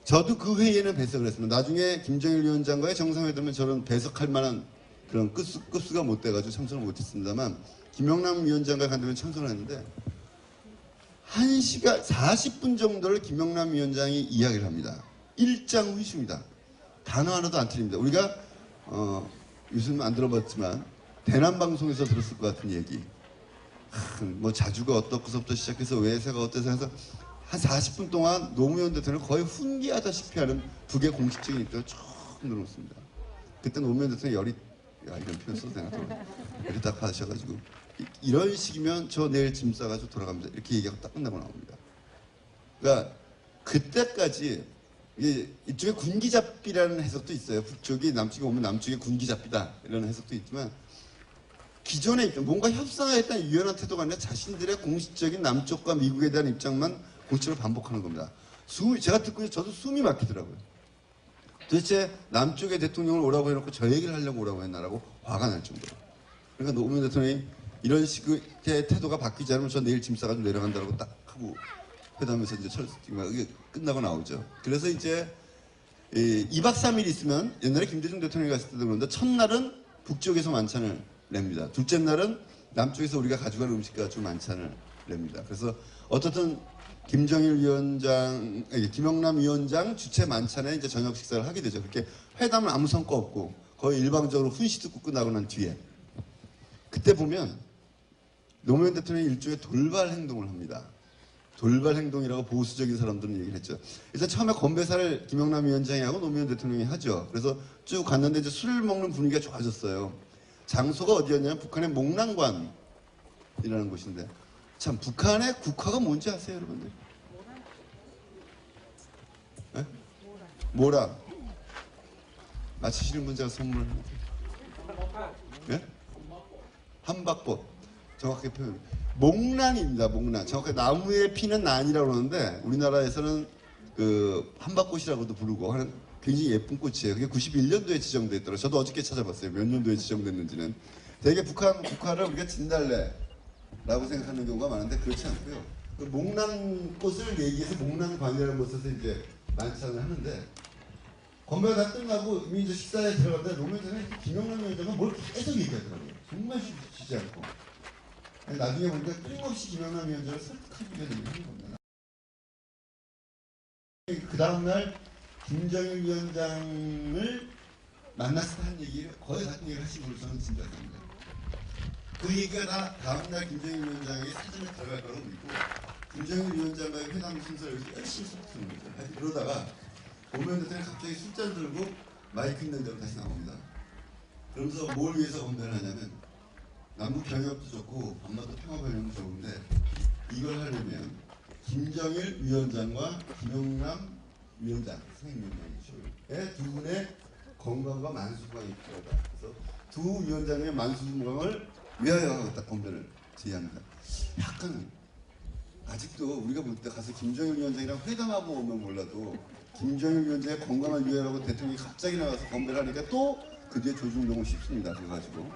저도 그 회의에는 배석을 했습니다. 나중에 김정일 위원장과의 정상회담은 저는 배석할 만한 그런 급수가 못 돼가지고 참석을 못했습니다만 김영남 위원장과 간담회 참석을 했는데 1시간 40분 정도를 김영남 위원장이 이야기를 합니다. 일장훈수입니다. 단어 하나도 안 틀립니다. 우리가 요즘 안 들어봤지만 대남방송에서 들었을 것 같은 얘기. 뭐 자주가 어떻고서부터 시작해서 외세가 어때서 해서 한 40분 동안 노무현 대통령을 거의 훈계하다시피 하는 북의 공식적인 입장을 쭉 늘어놓습니다. 그때 노무현 대통령이 열이 이런 표현 써도 되나? 열이 딱 받으셔가지고 이런 식이면 저 내일 짐 싸가지고 돌아갑니다. 이렇게 얘기하고 딱 끝나고 나옵니다. 그러니까 그때까지 이쪽에 군기잡비라는 해석도 있어요. 북쪽이 남쪽에 오면 남쪽에 군기잡비다 이런 해석도 있지만 기존에 뭔가 협상하겠다는 유연한 태도가 아니라 자신들의 공식적인 남쪽과 미국에 대한 입장만 공식적으로 반복하는 겁니다. 제가 듣고 저도 숨이 막히더라고요. 도대체 남쪽의 대통령을 오라고 해놓고 저 얘기를 하려고 오라고 했나라고 화가 날 정도로. 그러니까 노무현 대통령이 이런 식의 태도가 바뀌지 않으면 저 내일 짐 싸가지고 내려간다고 딱 하고 회담에서 이제 이게 끝나고 나오죠. 그래서 이제 2박 3일 있으면 옛날에 김대중 대통령이 갔을 때도 그런데 첫날은 북쪽에서 만찬을 냅니다. 둘째 날은 남쪽에서 우리가 가져가는 음식과 좀 만찬을 냅니다. 그래서 어떻든 김정일 위원장, 김영남 위원장 주최 만찬에 이제 저녁 식사를 하게 되죠. 그렇게 회담은 아무 성과 없고 거의 일방적으로 훈시 듣고 끝나고 난 뒤에 그때 보면 노무현 대통령이 일종의 돌발 행동을 합니다. 돌발 행동이라고 보수적인 사람들은 얘기를 했죠. 일단 처음에 건배사를 김영남 위원장이 하고 노무현 대통령이 하죠. 그래서 쭉 갔는데 이제 술을 먹는 분위기가 좋아졌어요. 장소가 어디였냐면 북한의 목란관이라는 곳인데 참 북한의 국화가 뭔지 아세요, 여러분들? 네? 모라. 맞히시는 분 제가 선물을 합니다. 네? 한박꽃. 정확하게 표현. 목란입니다. 목란. 정확하게 나무에 피는 난이라고 그러는데 우리나라에서는 그 한박꽃이라고도 부르고 하는 굉장히 예쁜 꽃이에요. 그게 91년도에 지정됐더라고요. 저도 어저께 찾아봤어요. 몇 년도에 지정됐는지는. 되게 북한 국화를 우리가 진달래라고 생각하는 경우가 많은데 그렇지 않고요. 그 목란꽃을 얘기해서 목란관이라는 곳에서 이제 만찬을 하는데 건배가 다 끝나고 이미 이제 식사에 들어갔는데 노무현 대통령이 김영남 위원장은 뭘 계속 얘기하더라고요. 정말 쉬지 않고. 나중에 보니까 끊임없이 김영남 위원장을 설득하기가 되는 겁니다. 그 다음날 김정일 위원장을 만났을 때 한 얘기를 거의 같은 얘기를 하신 걸로 저는 짐작합니다. 그 얘기가 다 다음날 김정일 위원장의 사전에 들어갈 거라고 믿고 김정일 위원장과의 회담 순서를 열심히 설득하는 거죠. 그러다가 노무현 대통령이 갑자기 술잔 들고 마이크 있는 대로 다시 나옵니다. 그러면서 뭘 위해서 건배를 하냐면 남북 경협도 좋고 한반도 평화협력도 좋은데 이걸 하려면 김정일 위원장과 김영남 위원장, 상임위원장의 두 분의 건강과 만수무강이 필요하다. 그래서 두 위원장의 만수무강을 위하여 딱 건배를 제의합니다. 약간 아직도 우리가 볼 때 가서 김정일 위원장이랑 회담하고 오면 몰라도 김정일 위원장의 건강을 위하라고 대통령이 갑자기 나가서 건배를 하니까 또 그 뒤에 조중동을 씹습니다. 그래가지고.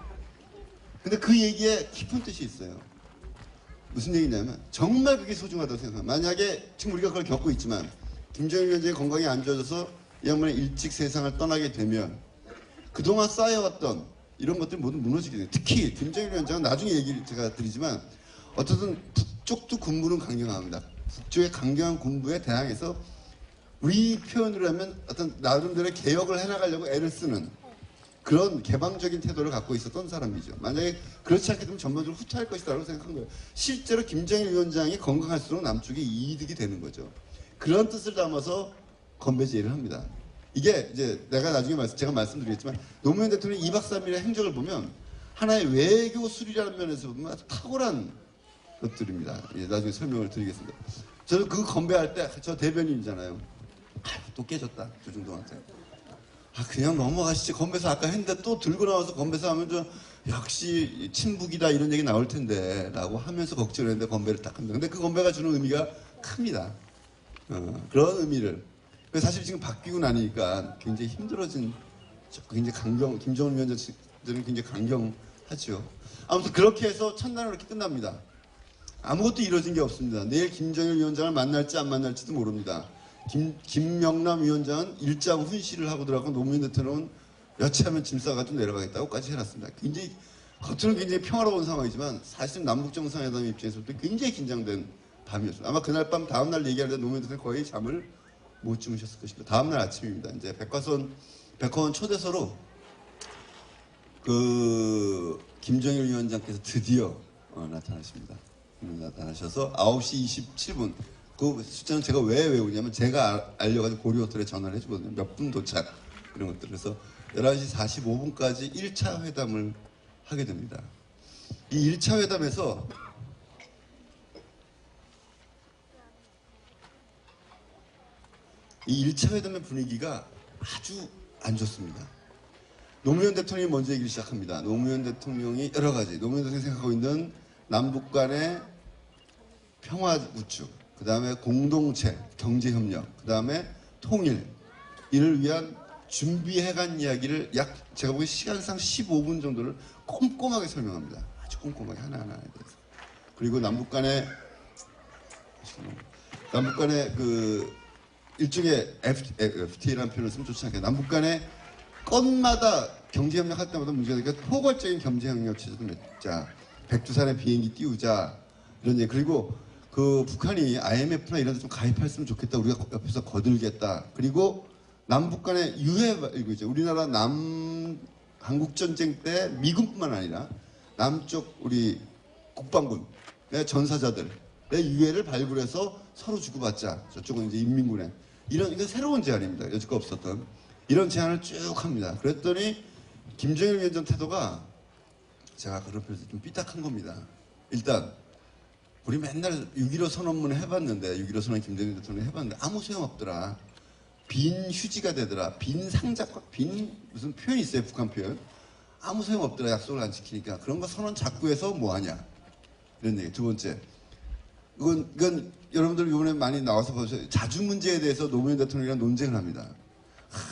근데 그 얘기에 깊은 뜻이 있어요. 무슨 얘기냐면 정말 그게 소중하다고 생각합니다. 만약에 지금 우리가 그걸 겪고 있지만 김정일 위원장의 건강이 안 좋아져서 이 양반이 일찍 세상을 떠나게 되면 그동안 쌓여왔던 이런 것들이 모두 무너지게 돼요. 특히 김정일 위원장은 나중에 얘기를 제가 드리지만 어쨌든 북쪽도 군부는 강경합니다. 북쪽의 강경한 군부에 대항해서 우리 표현으로 하면 어떤 나름대로의 개혁을 해나가려고 애를 쓰는 그런 개방적인 태도를 갖고 있었던 사람이죠. 만약에 그렇지 않게 되면 전반적으로 후퇴할 것이라고 생각한 거예요. 실제로 김정일 위원장이 건강할수록 남쪽이 이득이 되는 거죠. 그런 뜻을 담아서 건배 제의를 합니다. 이게 이제 내가 나중에 제가 말씀드리겠지만 노무현 대통령의 2박 3일의 행적을 보면 하나의 외교 수리라는 면에서 보면 아주 탁월한 것들입니다. 나중에 설명을 드리겠습니다. 저는 그 건배할 때 저 대변인이잖아요. 또 깨졌다. 조중동한테. 그냥 넘어가시지. 건배사 아까 했는데 또 들고 나와서 건배사 하면 좀 역시 친북이다 이런 얘기 나올 텐데 라고 하면서 걱정을 했는데 건배를 딱 합니다. 근데 그 건배가 주는 의미가 큽니다. 그런 의미를. 사실 지금 바뀌고 나니까 굉장히 힘들어진, 굉장히 김정은 위원장들은 굉장히 강경하죠. 아무튼 그렇게 해서 첫날은 이렇게 끝납니다. 아무것도 이루어진 게 없습니다. 내일 김정일 위원장을 만날지 안 만날지도 모릅니다. 김영남 위원장은 일장 훈시를 하고 들어가고 노무현 대통령은 여차하면 짐 싸가지고 내려가겠다고까지 해놨습니다. 겉으로는 굉장히 평화로운 상황이지만 사실은 남북 정상회담 입장에서도 굉장히 긴장된 밤이었습니다. 아마 그날 밤 다음날 얘기하는데 노무현 대통령 거의 잠을 못 주무셨을 것입니다. 다음날 아침입니다. 이제 백화원 초대서로 그 김정일 위원장께서 드디어 나타나십니다. 나타나셔서 9시 27분 그 숫자는 제가 왜 외우냐면 제가 알려가지고 고려 호텔에 전화를 해주거든요. 몇 분 도착 이런 것들. 그래서 11시 45분까지 1차 회담을 하게 됩니다. 이 1차 회담에서 이 1차 회담의 분위기가 아주 안 좋습니다. 노무현 대통령이 먼저 얘기를 시작합니다. 노무현 대통령이 여러 가지 노무현 대통령이 생각하고 있는 남북 간의 평화 구축, 그 다음에 공동체, 경제협력, 그 다음에 통일, 이를 위한 준비해간 이야기를 제가 보기엔 시간상 15분 정도를 꼼꼼하게 설명합니다. 아주 꼼꼼하게 하나하나에 대해서. 그리고 남북 간의 그 일종의 FTA라는 표현을 쓰면 좋지 않겠어요. 남북 간의 건마다 경제협력 할 때마다 문제가 되니까 포괄적인 경제협력 체제도 맺자. 백두산에 비행기 띄우자 이런 얘기. 그리고 그 북한이 IMF나 이런 데 좀 가입했으면 좋겠다. 우리가 옆에서 거들겠다. 그리고 남북 간의 유해 이거 있죠. 우리나라 남 한국 전쟁 때 미군뿐만 아니라 남쪽 우리 국방군 내 전사자들 내 유해를 발굴해서 서로 주고받자. 저쪽은 이제 인민군에 이런 이건 새로운 제안입니다. 여지껏 없었던 이런 제안을 쭉 합니다. 그랬더니 김정일 위원장 태도가 제가 그런 표에서 좀 삐딱한 겁니다. 일단 우리 맨날 6.15 선언문 해봤는데 6.15 선언 김정일 대통령이 해봤는데 아무 소용없더라. 빈 휴지가 되더라. 빈 상자과 빈 무슨 표현이 있어요. 북한 표현. 아무 소용없더라. 약속을 안 지키니까. 그런 거 선언 자꾸 해서 뭐하냐. 이런 얘기. 두 번째. 이건 여러분들 이번에 많이 나와서 보세요. 자주 문제에 대해서 노무현 대통령이랑 논쟁을 합니다.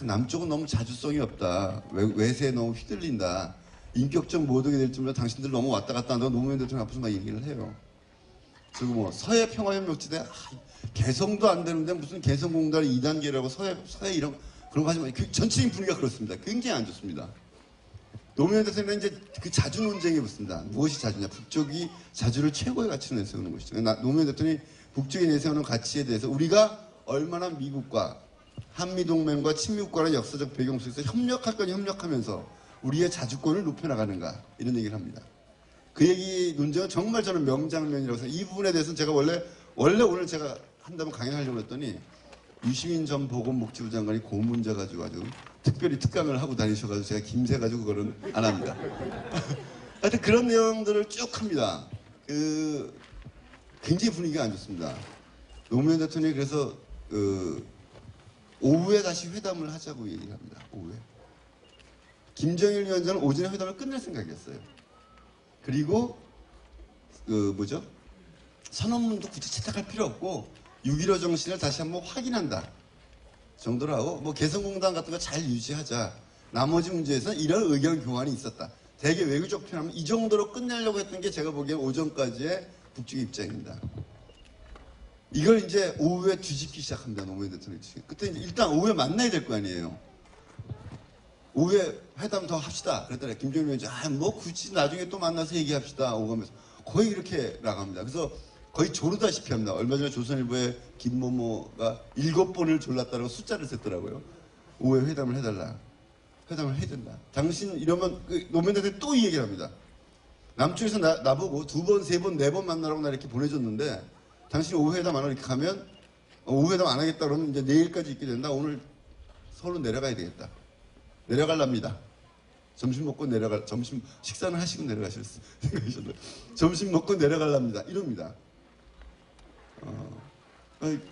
남쪽은 너무 자주성이 없다. 외세에 너무 휘둘린다. 인격적 모독이 될 줄로 당신들 너무 왔다 갔다 한다고 노무현 대통령 앞에서 막 얘기를 해요. 그리고 뭐 서해 평화협력지대 개성도 안 되는데 무슨 개성공단 2단계라고 서해 이런 그런 거 하지 마. 전체적인 분위기가 그렇습니다. 굉장히 안 좋습니다. 노무현 대통령은 이제 그 자주 논쟁이 붙습니다. 무엇이 자주냐? 북쪽이 자주를 최고의 가치로 내세우는 것이죠. 노무현 대통령이 북쪽이 내세우는 가치에 대해서 우리가 얼마나 미국과 한미동맹과 친미국과의 역사적 배경 속에서 협력할 거니 협력하면서 우리의 자주권을 높여나가는가 이런 얘기를 합니다. 그 얘기 논쟁은 정말 저는 명장면이라고 생각해요. 이 부분에 대해서는 제가 원래 오늘 제가 한다면 강연하려고 했더니 유시민 전 보건복지부 장관이 고문자 가지고 아주 특별히 특강을 하고 다니셔가지고 제가 김새 가지고 그거는 안 합니다. 하여튼 그런 내용들을 쭉 합니다. 굉장히 분위기가 안 좋습니다. 노무현 대통령이 그래서 오후에 다시 회담을 하자고 얘기를 합니다. 오후에. 김정일 위원장은 오전에 회담을 끝낼 생각이었어요. 그리고 선언문도 굳이 채택할 필요 없고 6.15 정신을 다시 한번 확인한다 정도로 하고 뭐 개성공단 같은 거 잘 유지하자. 나머지 문제에서는 이런 의견 교환이 있었다. 대개 외교적 표현하면 이 정도로 끝내려고 했던 게 제가 보기엔 오전까지의 북측의 입장입니다. 이걸 이제 오후에 뒤집기 시작합니다. 노무현 대통령이. 그때 일단 오후에 만나야 될 거 아니에요. 오후에 회담 더 합시다. 그랬더니 김정일 위원장이 뭐 굳이 나중에 또 만나서 얘기합시다. 오가면서 거의 이렇게 나갑니다. 그래서 거의 조르다시피 합니다. 얼마 전에 조선일보에 김모모가 7번을 졸랐다고 숫자를 셌더라고요. 오후에 회담을 해달라. 회담을 해야 된다. 당신 이러면 노무현 대통령이 또 이 얘기를 합니다. 남쪽에서 나보고 2번, 3번, 4번 만나라고 나 이렇게 보내줬는데 당신이 오후 회담 안 하고 이렇게 가면 오후 회담 안 하겠다 그러면 이제 내일까지 있게 된다. 오늘 서울로 내려가야 되겠다. 내려갈랍니다. 점심 먹고 식사는 하시고 내려가셨어요. 점심 먹고 내려갈랍니다. 이럽니다.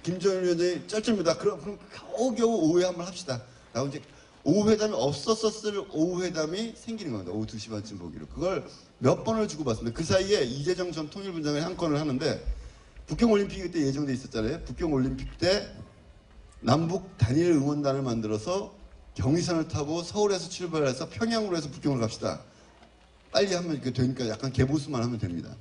김정일 위원장이 쩔쩔입니다. 그럼 겨우겨우 오후에 한번 합시다. 라고 이제 오후 회담이 없었을 오후 회담이 생기는 겁니다. 오후 2시 반쯤 보기로. 그걸 몇 번을 주고받습니다. 그 사이에 이재정 전 통일부장이 한 건을 하는데 북경올림픽이 그때 예정돼 있었잖아요. 북경올림픽 때 남북 단일 응원단을 만들어서 경의선을 타고 서울에서 출발해서 평양으로 해서 북경을 갑시다. 빨리 하면 이렇게 되니까 약간 개보수만 하면 됩니다.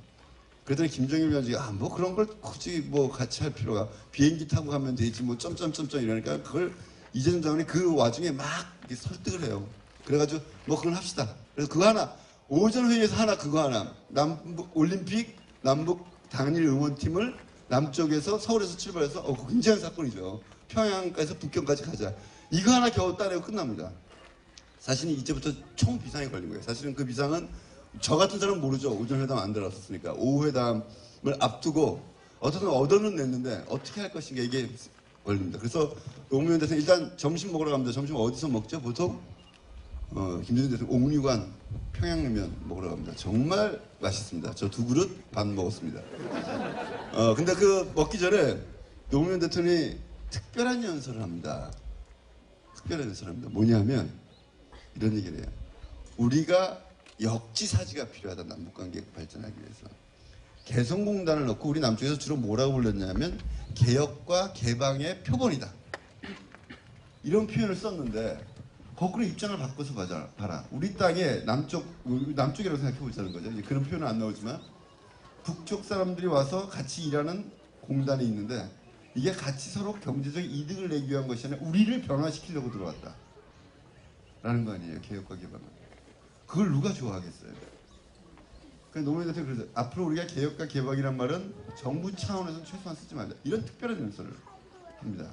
그랬더니 김정일 위원장이 뭐 그런 걸 굳이 뭐 같이 할 필요가 비행기 타고 가면 되지 뭐 점점점점 이러니까 그걸 이재정 장관이 그 와중에 막 이렇게 설득을 해요. 그래가지고 뭐 그걸 합시다. 그래서 그거 하나 오전 회의에서 그거 하나 남북 올림픽 남북 단일 응원팀을 남쪽에서 서울에서 출발해서 굉장한 사건이죠. 평양까지 북경까지 가자. 이거 하나 겨우 따내고 끝납니다. 사실은 이제부터 총 비상이 걸린 거예요. 사실은 그 비상은 저 같은 사람은 모르죠. 오전 회담 안 들어갔었으니까. 오후 회담을 앞두고 어떤 얻어는 냈는데 어떻게 할 것인가 이게 걸립니다. 그래서 노무현 대통령 일단 점심 먹으러 갑니다. 점심 어디서 먹죠? 보통 김정일 대통령 옥류관 평양냉면 먹으러 갑니다. 정말 맛있습니다. 저 2그릇 반 먹었습니다. 근데 그 먹기 전에 노무현 대통령이 특별한 연설을 합니다. 특별한 연설을 합니다. 뭐냐면 이런 얘기를 해요. 우리가 역지사지가 필요하다. 남북관계 발전하기 위해서. 개성공단을 넣고 우리 남쪽에서 주로 뭐라고 불렀냐면 개혁과 개방의 표본이다. 이런 표현을 썼는데 거꾸로 입장을 바꿔서 봐라. 우리 땅에 남쪽이라고 생각해 보자는 거죠. 이제 그런 표현은 안 나오지만 북쪽 사람들이 와서 같이 일하는 공단이 있는데 이게 같이 서로 경제적 이득을 내기 위한 것이 아니라 우리를 변화시키려고 들어왔다. 라는 거 아니에요. 개혁과 개방은. 그걸 누가 좋아하겠어요. 그 노무현 대통령이 그래서 앞으로 우리가 개혁과 개방이란 말은 정부 차원에서는 최소한 쓰지 말자. 이런 특별한 연설을 합니다.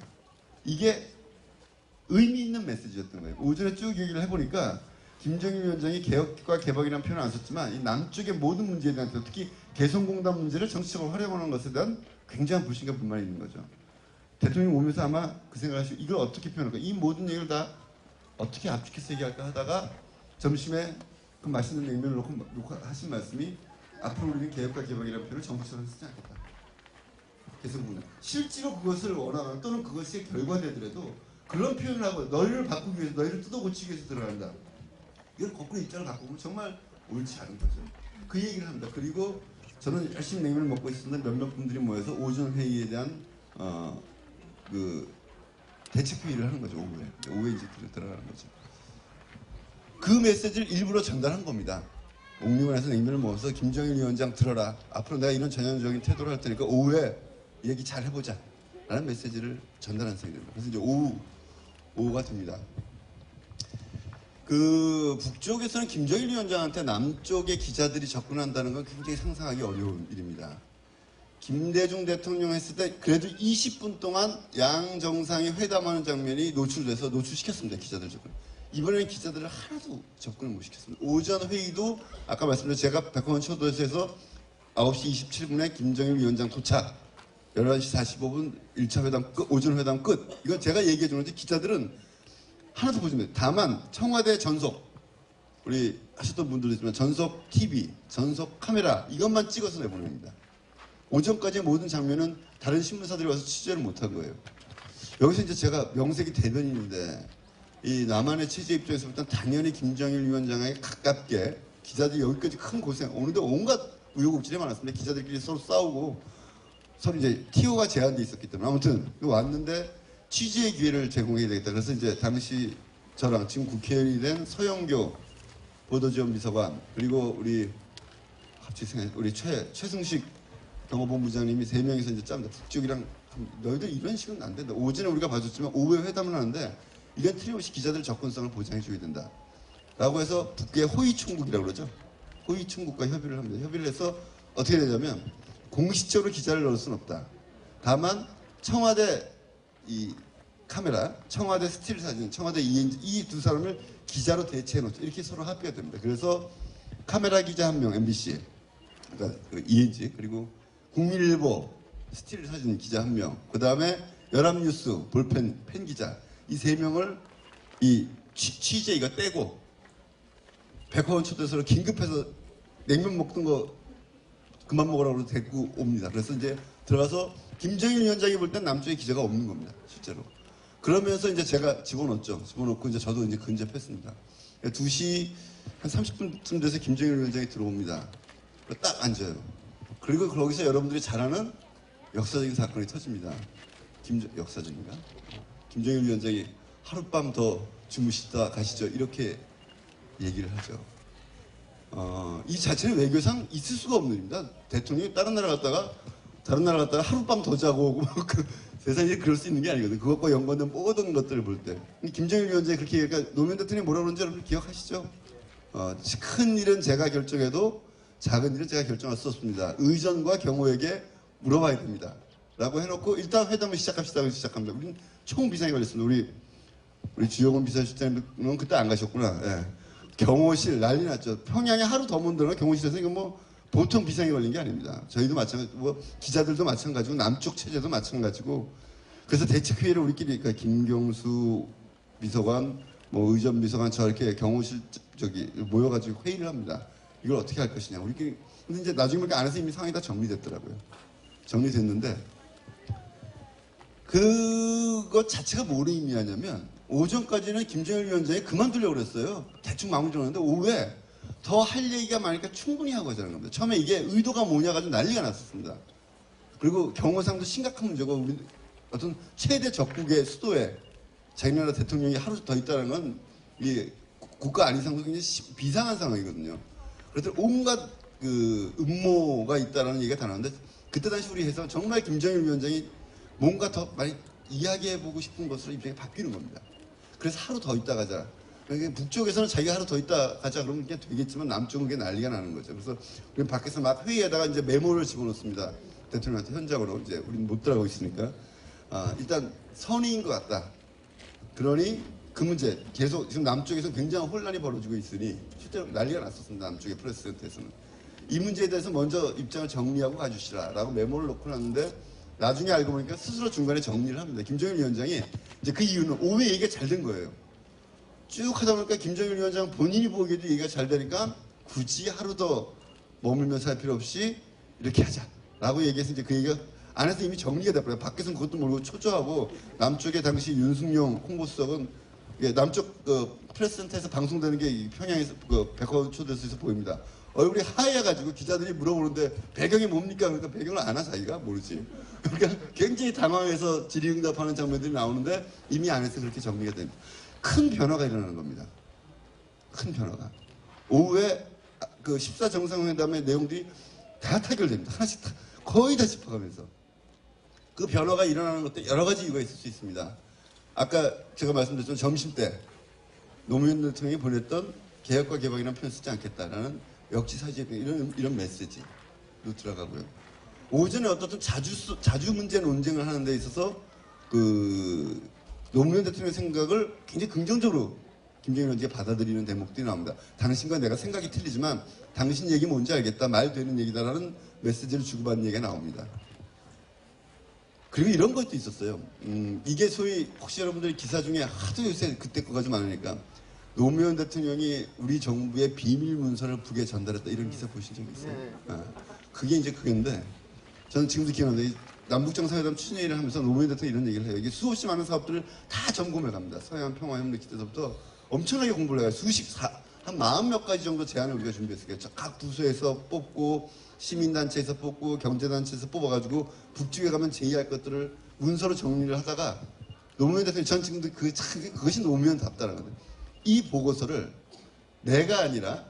이게 의미 있는 메시지였던 거예요. 오전에 쭉 얘기를 해보니까 김정일 위원장이 개혁과 개방이라는 표현을 안 썼지만 이 남쪽의 모든 문제에 대한 특히 개성공단 문제를 정치적으로 활용하는 것에 대한 굉장한 불신과 불만이 있는 거죠. 대통령이 오면서 아마 그 생각을 하시고 이걸 어떻게 표현할까? 이 모든 얘기를 다 어떻게 압축해서 얘기할까 하다가 점심에 그 맛있는 냉면을 놓고 하신 말씀이 앞으로 우리는 개혁과 개방이라는 표현을 정부처럼 쓰지 않겠다. 개성공단. 실제로 그것을 원하거나 또는 그것이 결과되더라도 그런 표현을 하고 너희를 바꾸기 위해서 너희를 뜯어 고치기 위해서 들어간다. 이걸 거꾸로 입장을 바꾸면 정말 옳지 않은 거죠. 그 얘기를 합니다. 그리고 저는 열심히 냉면을 먹고 있었는데 몇몇 분들이 모여서 오전 회의에 대한 그 대책 회의를 하는 거죠. 오후에 이제 들어가는 거죠. 그 메시지를 일부러 전달한 겁니다. 옥류관에서 냉면을 먹어서 김정일 위원장 들어라. 앞으로 내가 이런 전형적인 태도를 할 테니까 오후에 얘기 잘 해보자. 라는 메시지를 전달한 셈이 됩니다. 그래서 이제 오후가 됩니다. 그 북쪽에서는 김정일 위원장한테 남쪽의 기자들이 접근한다는 건 굉장히 상상하기 어려운 일입니다. 김대중 대통령 했을 때 그래도 20분 동안 양 정상이 회담하는 장면이 노출돼서 노출시켰습니다. 기자들 접근. 이번에는 기자들을 하나도 접근을 못 시켰습니다. 오전 회의도 아까 말씀드린 제가 백화원 초도에서 9시 27분에 김정일 위원장 도착, 11시 45분 1차 회담 끝, 오전 회담 끝. 이건 제가 얘기해 주는데 기자들은 하나도 보지 못해요. 다만 청와대 전속, 우리 하셨던 분들도 있지만 전속 TV, 전속 카메라 이것만 찍어서 내보냅니다. 오전까지 모든 장면은 다른 신문사들이 와서 취재를 못한 거예요. 여기서 이제 제가 명색이 대변인인데 이 남한의 취재 입장에서부터 당연히 김정일 위원장에게 가깝게 기자들이 여기까지 큰 고생, 오늘도 온갖 우여곡절이 많았습니다. 기자들끼리 서로 싸우고 서로 이제 TO가 제한돼 있었기 때문에 아무튼 왔는데 취재의 기회를 제공해야 되겠다. 그래서 이제 당시 저랑 지금 국회의원이 된 서영교 보도지원비서관 그리고 우리 갑자기 생각해 우리 최승식 경호본부장님이 3명이서 이제 짭니다. 북쪽이랑 너희들 이런 식은 안 된다. 오전에 우리가 봐줬지만 오후에 회담을 하는데 이건 틀림없이 기자들 접근성을 보장해줘야 된다. 라고 해서 북의 호위총국이라고 그러죠. 호위총국과 협의를 합니다. 협의를 해서 어떻게 되냐면 공식적으로 기자를 넣을 수는 없다. 다만 청와대 이 카메라, 청와대 스틸 사진, 청와대 ENG 이 두 사람을 기자로 대체해 놓죠. 이렇게 서로 합의가 됩니다. 그래서 카메라 기자 1명 MBC, 그러니까 그 ENG 그리고 국민일보 스틸 사진 기자 1명, 그 다음에 연합뉴스 볼펜 팬 기자 이 3명을 이 취재 이거 떼고 백화원 초대서로 긴급해서 냉면 먹던 거 그만 먹으라고 데리고 옵니다. 그래서 이제 들어가서 김정일 위원장이 볼 땐 남쪽에 기자가 없는 겁니다. 실제로. 그러면서 이제 제가 집어넣었죠. 집어넣고 이제 저도 이제 근접했습니다. 2시 한 30분쯤 돼서 김정일 위원장이 들어옵니다. 딱 앉아요. 그리고 거기서 여러분들이 잘 아는 역사적인 사건이 터집니다. 역사적인가? 김정일 위원장이 하룻밤 더 주무시다 가시죠. 이렇게 얘기를 하죠. 이 자체는 외교상 있을 수가 없는 일입니다. 대통령이 다른 나라 갔다가 하룻밤 더 자고 오고 세상에 그럴 수 있는 게 아니거든요. 그것과 연관된 모든 것들을 볼 때. 김정일 위원장이 그렇게 얘기하니까 노무현 대통령이 뭐라고 그러는지 여러분 기억하시죠? 큰 일은 제가 결정해도 작은 일은 제가 결정할 수 없습니다. 의전과 경호에게 물어봐야 됩니다. 라고 해놓고 일단 회담을 시작합시다. 시작합니다. 우리는 총 비상이 걸렸습니다. 우리 주영훈 비서실장님은 그때 안 가셨구나. 예. 경호실 난리 났죠. 평양에 하루 더 못 들어가 경호실에서 이거 뭐 보통 비상이 걸린 게 아닙니다. 저희도 마찬가지, 뭐 기자들도 마찬가지고 남쪽 체제도 마찬가지고. 그래서 대책회의를 우리끼리 그러니까 김경수 비서관, 뭐 의전 비서관 저 이렇게 경호실 모여가지고 회의를 합니다. 이걸 어떻게 할 것이냐. 우리끼리. 근데 이제 나중에 보니까 안에서 이미 상황이 다 정리됐더라고요. 정리됐는데 그것 자체가 뭘 의미하냐면 오전까지는 김정일 위원장이 그만두려고 그랬어요. 대충 마무리 정했는데 오후에 더 할 얘기가 많으니까 충분히 하고 하자는 겁니다. 처음에 이게 의도가 뭐냐 가지고 난리가 났었습니다. 그리고 경호상도 심각한 문제고 우리 어떤 최대 적국의 수도에 자기 나라 대통령이 하루 더 있다는 건 이 국가 안위상도 굉장히 비상한 상황이거든요. 그래서 온갖 그 음모가 있다는 얘기가 다 나왔는데 그때 당시 우리 해서 정말 김정일 위원장이 뭔가 더 많이 이야기해보고 싶은 것으로 입장이 바뀌는 겁니다. 그래서 하루 더 있다 가자. 그러니까 북쪽에서는 자기가 하루 더 있다 가자 그러면 그냥 되겠지만 남쪽은 그게 난리가 나는 거죠. 그래서 우리 밖에서 막 회의에다가 이제 메모를 집어넣습니다. 대통령한테 현장으로 이제 우리는 못 들어가고 있으니까 일단 선의인 것 같다. 그러니 그 문제 계속 지금 남쪽에서 굉장히 혼란이 벌어지고 있으니 실제로 난리가 났었습니다. 남쪽의 프레스센터에서는 이 문제에 대해서 먼저 입장을 정리하고 가주시라라고 메모를 놓고 놨는데 나중에 알고 보니까 스스로 중간에 정리를 합니다. 김정일 위원장이 이제 그 이유는 오후에 얘기가 잘 된 거예요. 쭉 하다 보니까 김정일 위원장 본인이 보기에도 얘기가 잘 되니까 굳이 하루 더 머물면서 할 필요 없이 이렇게 하자라고 얘기해서 이제 그 얘기가 안에서 이미 정리가 돼버려요. 밖에서는 그것도 모르고 초조하고 남쪽에 당시 윤승용 홍보수석은 남쪽 프레스센터에서 방송되는 게 평양에서 백화점 초대소에서 보입니다. 얼굴이 하얘가지고 기자들이 물어보는데 배경이 뭡니까? 그러니까 배경을 아나 자기가 모르지. 그러니까 굉장히 당황해서 질의응답하는 장면들이 나오는데 이미 안에서 그렇게 정리가 됩니다. 큰 변화가 일어나는 겁니다. 큰 변화가. 오후에 그 14정상회담의 내용들이 다 타결됩니다. 하나씩 거의 다 짚어가면서. 그 변화가 일어나는 것도 여러 가지 이유가 있을 수 있습니다. 아까 제가 말씀드렸던 점심 때 노무현 대통령이 보냈던 개혁과 개방이라는 표현 쓰지 않겠다라는 역지사지 이런 메시지도 들어가고요. 오전에 어떻든 자주 문제 논쟁을 하는 데 있어서 그 노무현 대통령의 생각을 굉장히 긍정적으로 김정일 위원장이 받아들이는 대목들이 나옵니다. 당신과 내가 생각이 틀리지만 당신 얘기 뭔지 알겠다. 말 되는 얘기다라는 메시지를 주고받는 얘기가 나옵니다. 그리고 이런 것도 있었어요. 이게 소위 혹시 여러분들이 기사 중에 하도 요새 그때 거가 좀 많으니까 노무현 대통령이 우리 정부의 비밀 문서를 북에 전달했다 이런 기사 보신 적 있어요? 그게 이제 그건데 저는 지금도 기억나는데 남북정상회담 추진회의를 하면서 노무현 대통령이 이런 얘기를 해요. 이게 수없이 많은 사업들을 다 점검해 갑니다. 서해안 평화협력 기대서부터 엄청나게 공부를 해요. 한 40몇 가지 정도 제안을 우리가 준비했어요. 각 부서에서 뽑고 시민단체에서 뽑고 경제단체에서 뽑아가지고 북쪽에 가면 제의할 것들을 문서로 정리를 하다가 노무현 대통령이 전 지금도 그것이 노무현답다는 거예요. 이 보고서를 내가 아니라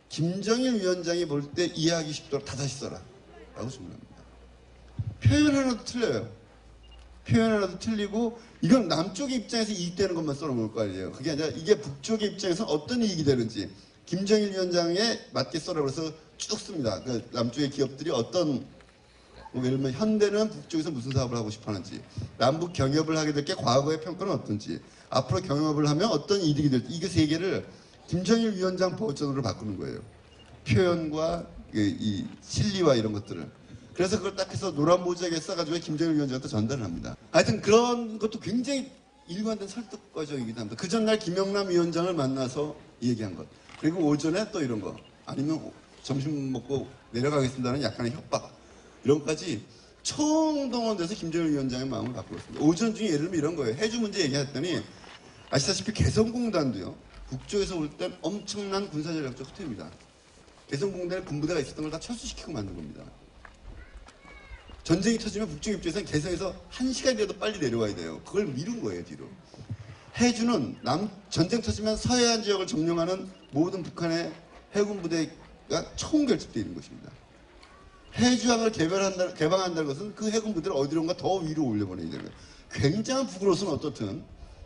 김정일 위원장이 볼 때 이해하기 쉽도록 다 다시 써라 라고 주문합니다. 표현 하나도 틀려요. 표현 하나도 틀리고 이건 남쪽의 입장에서 이익되는 것만 써놓을 거 아니에요. 그게 아니라 이게 북쪽의 입장에서 어떤 이익이 되는지 김정일 위원장에 맞게 써라 그래서 쭉 씁니다. 그 남쪽의 기업들이 어떤 예를 들면 현대는 북쪽에서 무슨 사업을 하고 싶어 하는지 남북 경협을 하게 될 게 과거의 평가는 어떤지 앞으로 경협을 하면 어떤 이득이 될지 이게 세 개를 김정일 위원장 버전으로 바꾸는 거예요. 표현과 이 실리와 이런 것들을. 그래서 그걸 딱 해서 노란 모자에 써가지고 김정일 위원장한테 전달을 합니다. 하여튼 그런 것도 굉장히 일관된 설득 과정이기도 합니다. 그 전날 김영남 위원장을 만나서 얘기한 것. 그리고 오전에 또 이런 거. 아니면 점심 먹고 내려가겠습니다는 약간의 협박. 이런 것까지 총동원돼서 김정일 위원장의 마음을 바꾸었습니다. 오전 중에 예를 들면 이런 거예요. 해주 문제 얘기했더니 아시다시피 개성공단도요. 북쪽에서 올 땐 엄청난 군사전략적 후퇴입니다. 개성공단에 군부대가 있었던 걸 다 철수시키고 만든 겁니다. 전쟁이 터지면 북쪽 입장에서는 개성에서 1시간이라도 빨리 내려와야 돼요. 그걸 미룬 거예요, 뒤로. 해주는 전쟁 터지면 서해안 지역을 점령하는 모든 북한의 해군 부대가 총결집되어 있는 것입니다. 해주항을 개방한다는 것은 그 해군 부대를 어디론가 더 위로 올려보내야 되는 거예요. 굉장한 북으로서는 어떻든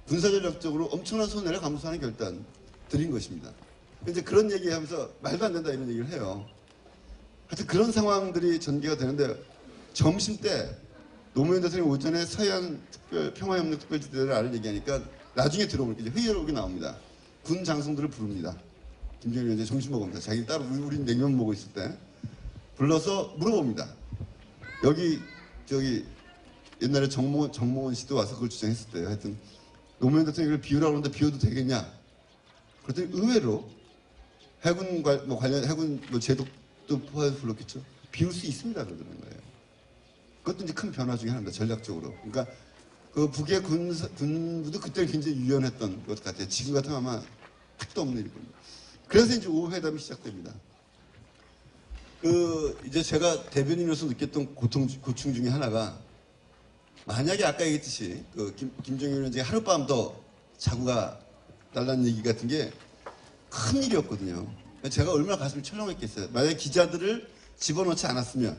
군사전략적으로 엄청난 손해를 감수하는 결단들인 것입니다. 이제 그런 얘기하면서 말도 안 된다 이런 얘기를 해요. 하여튼 그런 상황들이 전개가 되는데 점심 때 노무현 대통령이 오전에 서해안 평화협력 특별지대를 아는 얘기하니까 나중에 들어보니까 이제 회의록이 나옵니다. 군 장성들을 부릅니다. 김정일 위원장이 점심 먹습니다. 자기 따로 우린 냉면 먹고 있을 때 불러서 물어봅니다. 여기 옛날에 정몽원 씨도 와서 그걸 주장했을 때요. 하여튼 노무현 대통령이 비우라고 하는데 비워도 되겠냐? 그랬더니 의외로 해군 관련 해군 제독도 포함해서 불렀겠죠. 비울 수 있습니다. 그러는 거예요. 그것도 이제 큰 변화 중에 하나입니다. 전략적으로. 그러니까 그 북의 군부도 그때 굉장히 유연했던 것 같아요. 지금 같으면 아마 택도 없는 일일 겁니다. 그래서 이제 오후 회담이 시작됩니다. 이제 제가 대변인으로서 느꼈던 고충 중에 하나가 만약에 아까 얘기했듯이 김정일 위원장이 하룻밤 더 자고 가달라는 얘기 같은 게 큰 일이었거든요. 제가 얼마나 가슴이 철렁했겠어요. 만약에 기자들을 집어넣지 않았으면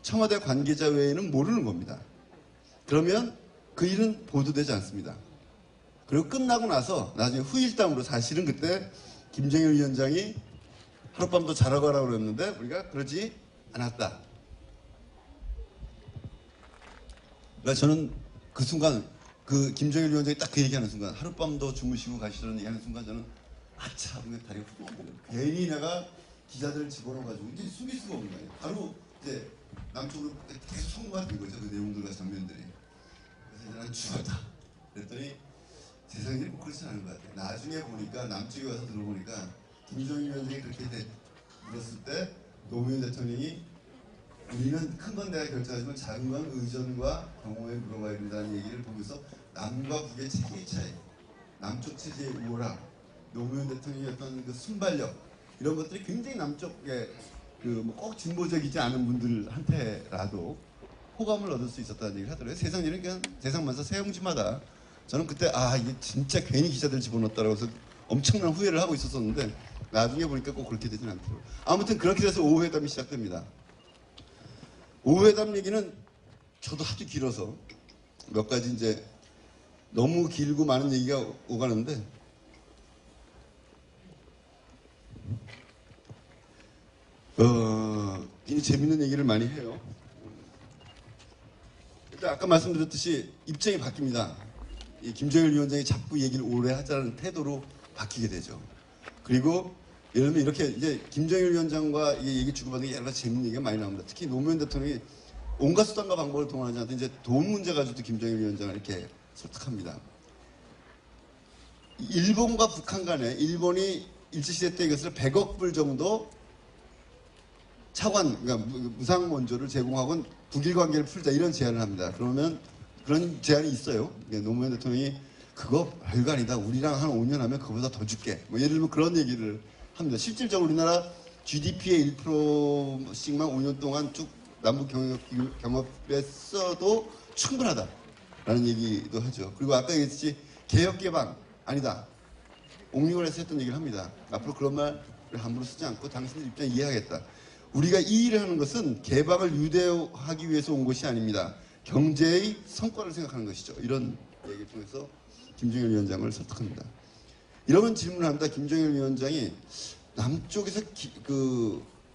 청와대 관계자 외에는 모르는 겁니다. 그러면 그 일은 보도되지 않습니다. 그리고 끝나고 나서 나중에 후일담으로 사실은 그때 김정일 위원장이 하룻밤 더 자라고 하라고 그랬는데 우리가 그러지 않았다. 그러니까 저는 그 순간 그 김정일 위원장이 딱 그 얘기하는 순간 하룻밤 더 주무시고 가시라는 얘기하는 순간 저는 아차 하면 다리가 훅 넘어요. 괜히 내가 기자들을 집어넣어가지고 이제 숨길 수가 없는 거예요. 바로 이제 남쪽으로 계속 송구가 된 거죠. 그 내용들과 장면들이. 그래서 이제 난 죽었다. 그랬더니 세상이 꼭 그렇지 않은 것 같아요. 나중에 보니까 남쪽에 와서 들어보니까 김정일 위원장이 그렇게 물었을 때 노무현 대통령이 우리는 큰 건 내가 결정하지만 작은 건 의전과 경호에 물어봐야 된다는 얘기를 보면서 남과 북의 체계의 차이, 남쪽 체제의 우월함, 노무현 대통령의 어떤 그 순발력 이런 것들이 굉장히 남쪽에 그 꼭 진보적이지 않은 분들한테라도 호감을 얻을 수 있었다는 얘기를 하더라고요. 세상 일은 그냥 세상만사 세용지마다 저는 그때 이게 진짜 괜히 기자들 집어넣었다라고 해서 엄청난 후회를 하고 있었었는데 나중에 보니까 꼭 그렇게 되진 않더라고요. 아무튼 그렇게 돼서 오후회담이 시작됩니다. 오후회담 얘기는 저도 하도 길어서 몇 가지 이제 너무 길고 많은 얘기가 오가는데 굉장히 재밌는 얘기를 많이 해요. 일단 아까 말씀드렸듯이 입장이 바뀝니다. 이 김정일 위원장이 자꾸 얘기를 오래 하자는 태도로 바뀌게 되죠. 그리고 예를 들면 이렇게 이제 김정일 위원장과 이 얘기 주고받는 게 여러 가지 재밌는 얘기가 많이 나옵니다. 특히 노무현 대통령이 온갖 수단과 방법을 동원하지 않던 이제 돈 문제 가지고도 김정일 위원장을 이렇게 설득합니다. 일본과 북한 간에 일본이 일제시대 때 이것을 100억 불 정도 차관, 그러니까 무상 원조를 제공하고 북일 관계를 풀자 이런 제안을 합니다. 그러면 그런 제안이 있어요. 노무현 대통령이 그거 별거 아니다. 우리랑 한 5년 하면 그거보다 더 줄게. 뭐 예를 들면 그런 얘기를 합니다. 실질적으로 우리나라 GDP의 1%씩만 5년 동안 쭉 남북 경협에 써도 충분하다라는 얘기도 하죠. 그리고 아까 얘기했듯이 개혁 개방 아니다. 옥류관에서 했던 얘기를 합니다. 앞으로 그런 말을 함부로 쓰지 않고 당신들 입장 이해하겠다. 우리가 이 일을 하는 것은 개방을 유대하기 위해서 온 것이 아닙니다. 경제의 성과를 생각하는 것이죠. 이런 얘기를 통해서 김정일 위원장을 설득합니다. 이런 질문을 합니다. 김정일 위원장이 남쪽에서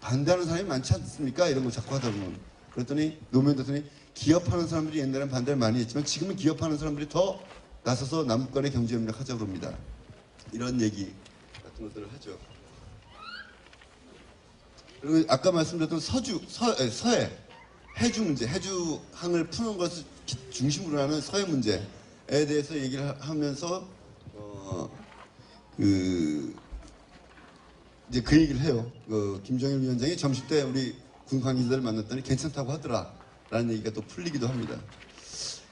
반대하는 사람이 많지 않습니까? 이런 걸 자꾸 하다 보면. 그랬더니 노무현 대통령이 기업하는 사람들이 옛날엔 반대를 많이 했지만 지금은 기업하는 사람들이 더 나서서 남북 간의 경제협력 하자고 합니다. 이런 얘기 같은 것들을 하죠. 그리고 아까 말씀드렸던 서해, 해주 문제, 해주항을 푸는 것을 중심으로 하는 서해 문제에 대해서 얘기를 하면서 이제 그 얘기를 해요. 김정일 위원장이 점심 때 우리 군 관계자들을 만났더니 괜찮다고 하더라라는 얘기가 또 풀리기도 합니다.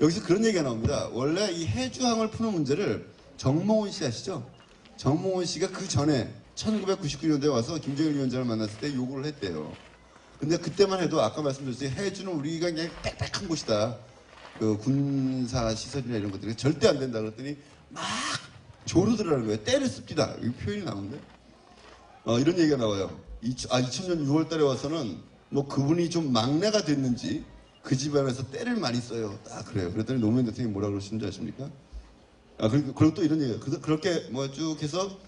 여기서 그런 얘기가 나옵니다. 원래 이 해주항을 푸는 문제를 정몽원 씨 아시죠? 정몽원 씨가 그 전에 1999년도에 와서 김정일 위원장을 만났을 때 요구를 했대요. 근데 그때만 해도 아까 말씀드렸듯이 해주는 우리가 그냥 빽빽한 곳이다. 그 군사 시설이나 이런 것들이 절대 안 된다 그랬더니 막 조르더라는 거예요. 때를 씁디다. 이 표현이 나오는데 이런 얘기가 나와요. 2000년 6월 달에 와서는 뭐 그분이 좀 막내가 됐는지 그 집안에서 때를 많이 써요. 딱 그래요. 그랬더니 노무현 대통령이 뭐라 그러시는지 아십니까? 그리고 또 이런 얘기예요. 그렇게 뭐 쭉 해서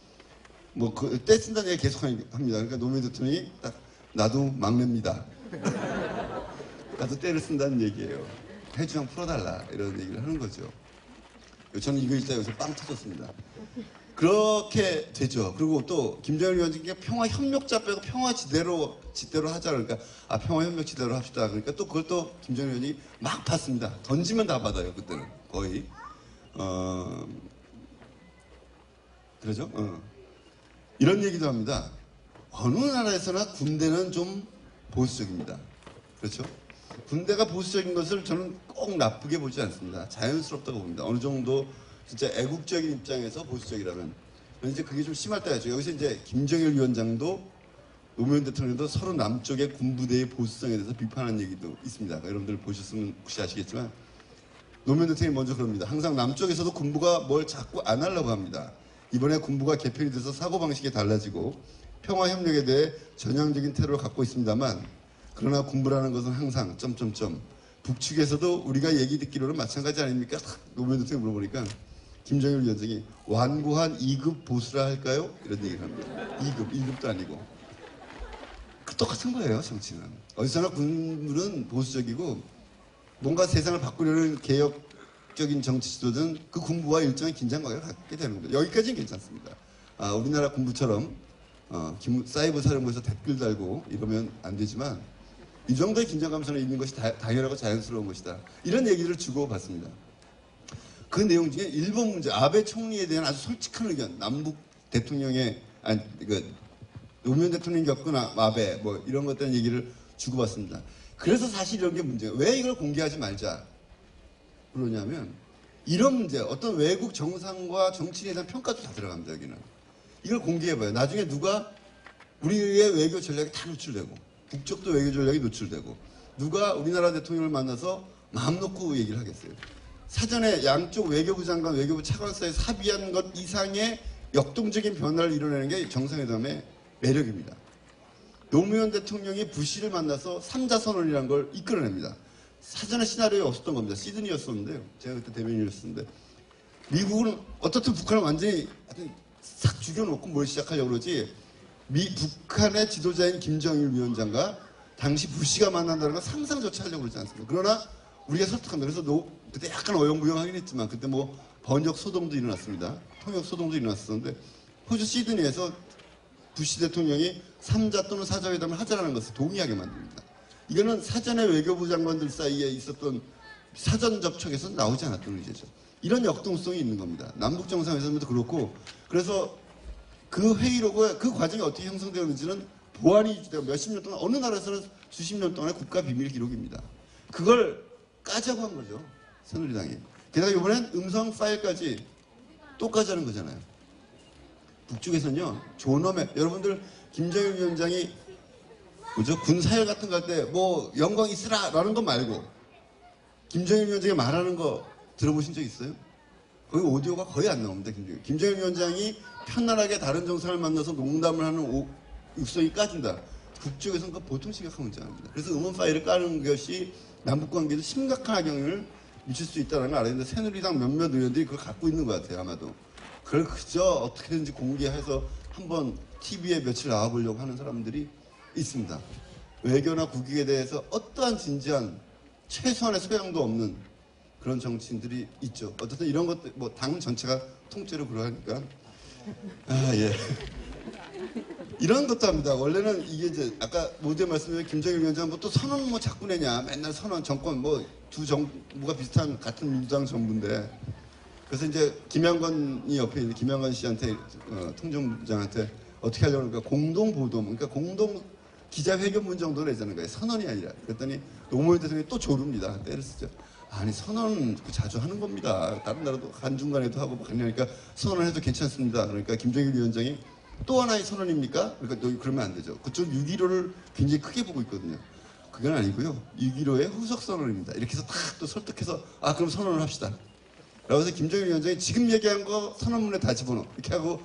때 쓴다는 얘기 계속 합니다. 그러니까 노무현 대통령이 딱 나도 막내입니다. 나도 때를 쓴다는 얘기예요. 해주장 풀어달라 이런 얘기를 하는 거죠. 저는 이거 읽다 여기서 빵 터졌습니다. 그렇게 되죠. 그리고 또 김정일 위원장이 평화협력자 빼고 평화지대로 하자 그러니까 평화협력지대로 합시다. 그러니까 또 그걸 또 김정일 위원장이 막 받습니다. 던지면 다 받아요. 그때는 거의 그러죠. 이런 얘기도 합니다. 어느 나라에서나 군대는 좀 보수적입니다. 그렇죠? 군대가 보수적인 것을 저는 꼭 나쁘게 보지 않습니다. 자연스럽다고 봅니다. 어느 정도 진짜 애국적인 입장에서 보수적이라면. 이제 그게 좀 심할 때가 있죠. 여기서 이제 김정일 위원장도 노무현 대통령도 서로 남쪽의 군부대의 보수성에 대해서 비판한 얘기도 있습니다. 여러분들 보셨으면 혹시 아시겠지만 노무현 대통령이 먼저 그럽니다. 항상 남쪽에서도 군부가 뭘 자꾸 안 하려고 합니다. 이번에 군부가 개편이 돼서 사고방식이 달라지고 평화협력에 대해 전향적인 태도를 갖고 있습니다만 그러나 군부라는 것은 항상 북측에서도 우리가 얘기 듣기로는 마찬가지 아닙니까? 노무현 대통령이 물어보니까 김정일 위원장이 완고한 2급 보수라 할까요? 이런 얘기를 합니다. 1급도 아니고. 똑같은 거예요, 정치는. 어디서나 군부는 보수적이고 뭔가 세상을 바꾸려는 개혁적인 정치 지도든 그 군부와 일정한 긴장관계를 갖게 되는 겁니다. 여기까지는 괜찮습니다. 우리나라 군부처럼 사이버 사령부에서 댓글 달고 이러면 안 되지만 이 정도의 긴장감선에 있는 것이 당연하고 자연스러운 것이다. 이런 얘기를 주고받습니다. 그 내용 중에 일본 문제, 아베 총리에 대한 아주 솔직한 의견, 남북 대통령의 노무현 대통령이 겪은 아베 뭐 이런 것에 대한 얘기를 주고받습니다. 그래서 사실 이런 게 문제예요. 왜 이걸 공개하지 말자 그러냐면 이런 문제, 어떤 외국 정상과 정치인에 대한 평가도 다 들어갑니다. 여기는 이걸 공개해봐요. 나중에 누가 우리의 외교 전략이 다 노출되고 국적도 외교 전략이 노출되고 누가 우리나라 대통령을 만나서 마음 놓고 얘기를 하겠어요. 사전에 양쪽 외교부 장관, 외교부 차관 사이에 합의한 것 이상의 역동적인 변화를 이뤄내는 게 정상회담의 매력입니다. 노무현 대통령이 부시를 만나서 3자 선언이라는 걸 이끌어냅니다. 사전에 시나리오에 없었던 겁니다. 시드니였었는데요. 제가 그때 대변인이었었는데 미국은 어떻든 북한을 완전히 싹 죽여놓고 뭘 시작하려고 그러지 북한의 지도자인 김정일 위원장과 당시 부시가 만난다는 건 상상조차 하려고 그러지 않습니다. 그러나 우리가 설득합니다. 그래서 그때 약간 어영부영하긴 했지만 그때 뭐 번역 소동도 일어났습니다. 통역 소동도 일어났었는데 호주 시드니에서 부시 대통령이 3자 또는 4자 회담을 하자라는 것을 동의하게 만듭니다. 이거는 사전에 외교부 장관들 사이에 있었던 사전 접촉에서 나오지 않았던 의제죠. 이런 역동성이 있는 겁니다. 남북 정상회담도 그렇고 그래서 그 회의록과 그 과정이 어떻게 형성되었는지는 보안이 유지되고 몇십 년 동안 어느 나라에서는 수십 년 동안의 국가 비밀 기록입니다. 그걸 까자고 한 거죠. 새누리당이. 게다가 이번엔 음성 파일까지 또 까자는 거잖아요. 북쪽에서는요. 존엄해. 여러분들 김정일 위원장이 뭐죠? 군 사열 같은 거 할 때 뭐 영광 있으라 라는 거 말고 김정일 위원장이 말하는 거 들어보신 적 있어요? 거기 오디오가 거의 안 나옵니다. 김정일 위원장이 편안하게 다른 정상을 만나서 농담을 하는 육성이 까진다. 북쪽에서는 그거 보통 심각한 문제 아닙니다. 그래서 음원 파일을 까는 것이 남북관계에도 심각한 악영향을 미칠 수 있다는 걸 알았는데 새누리당 몇몇 의원들이 그걸 갖고 있는 것 같아요. 아마도. 그걸 그저 어떻게든지 공개해서 한번 TV에 며칠 나와보려고 하는 사람들이 있습니다. 외교나 국익에 대해서 어떠한 진지한 최소한의 소양도 없는 그런 정치인들이 있죠. 어쨌든 이런 것들 뭐 당 전체가 통째로 그러니까 예. 이런 것도 합니다. 원래는 이게 이제 아까 모두에 말씀드린 김정일 위원장 뭐 또 선언 뭐 자꾸 내냐 맨날 선언 정권 뭐 두 정부가 비슷한 같은 민주당 정부인데 그래서 이제 김양건이 옆에 있는 김양건 씨한테 통정부장한테 어떻게 하려고 그러니까 공동 보도 그러니까 공동 기자회견문 정도 내자는 거예요. 선언이 아니라. 그랬더니 노무현 대통령이 또 조릅니다. 때를 쓰죠. 아니 선언 자주 하는 겁니다. 다른 나라도 한중간에도 하고 하니까 선언을 해도 괜찮습니다. 그러니까 김정일 위원장이 또 하나의 선언입니까? 그러니까 너 그러면 안 되죠. 그쪽 6.15를 굉장히 크게 보고 있거든요. 그건 아니고요. 6.15의 후속 선언입니다. 이렇게 해서 딱 또 설득해서 그럼 선언을 합시다. 라고 해서 김정일 위원장이 지금 얘기한 거 선언문에 다 집어넣어. 이렇게 하고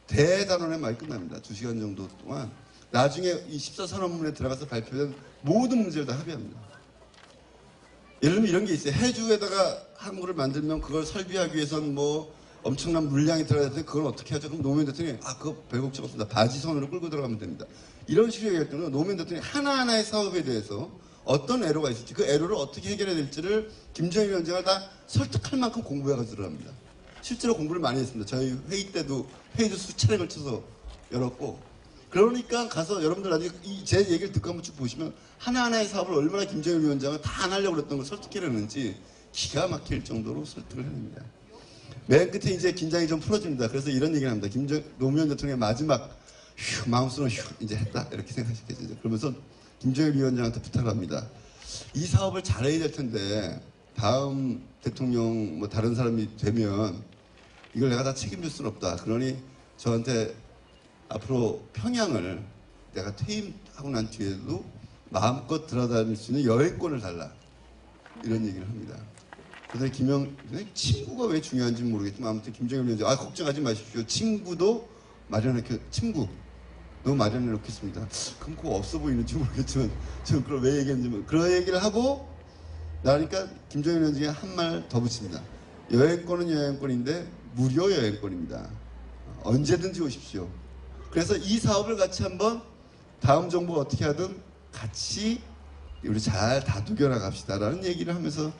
대단원의 말이 끝납니다. 2시간 정도 동안. 나중에 이 14선언문에 들어가서 발표된 모든 문제를 다 합의합니다. 예를 들면 이런 게 있어요. 해주에다가 항구를 만들면 그걸 설비하기 위해서는 뭐 엄청난 물량이 들어가야 되는데 그걸 어떻게 하죠? 그럼 노무현 대통령이 그거 별 걱정 없습니다. 바지선으로 끌고 들어가면 됩니다. 이런 식으로 얘기할 때는 노무현 대통령이 하나하나의 사업에 대해서 어떤 애로가 있을지 그 애로를 어떻게 해결해야 될지를 김정일 위원장을 다 설득할 만큼 공부해가지고 들어갑니다. 실제로 공부를 많이 했습니다. 저희 회의도 수차례 걸쳐서 열었고 그러니까 가서 여러분들 나중에 제 얘기를 듣고 한번 쭉 보시면 하나하나의 사업을 얼마나 김정일 위원장은 다 안 하려고 그랬던 걸 설득해내는지 기가 막힐 정도로 설득을 해냅니다. 맨 끝에 이제 긴장이 좀 풀어집니다. 그래서 이런 얘기를 합니다. 노무현 대통령의 마지막 마음속으로 이제 했다 이렇게 생각하시겠죠. 그러면서 김정일 위원장한테 부탁을 합니다. 이 사업을 잘해야 될 텐데 다음 대통령 뭐 다른 사람이 되면 이걸 내가 다 책임질 수는 없다. 그러니 저한테 앞으로 평양을 내가 퇴임하고 난 뒤에도 마음껏 들어다닐 수 있는 여행권을 달라. 이런 얘기를 합니다. 그래서 친구가 왜 중요한지 모르겠지만 아무튼 김정일 위원장 걱정하지 마십시오. 친구도 마련해 놓겠습니다. 그럼 그거 없어 보이는지 모르겠지만 저는 그걸 왜 얘기했는지 그런 얘기를 하고 나니까 김정일 위원장이 한 말 더 붙입니다. 여행권은 여행권인데 무료 여행권입니다. 언제든지 오십시오. 그래서 이 사업을 같이 한번 다음 정부가 어떻게 하든 같이 우리 잘 다독여 나갑시다라는 얘기를 하면서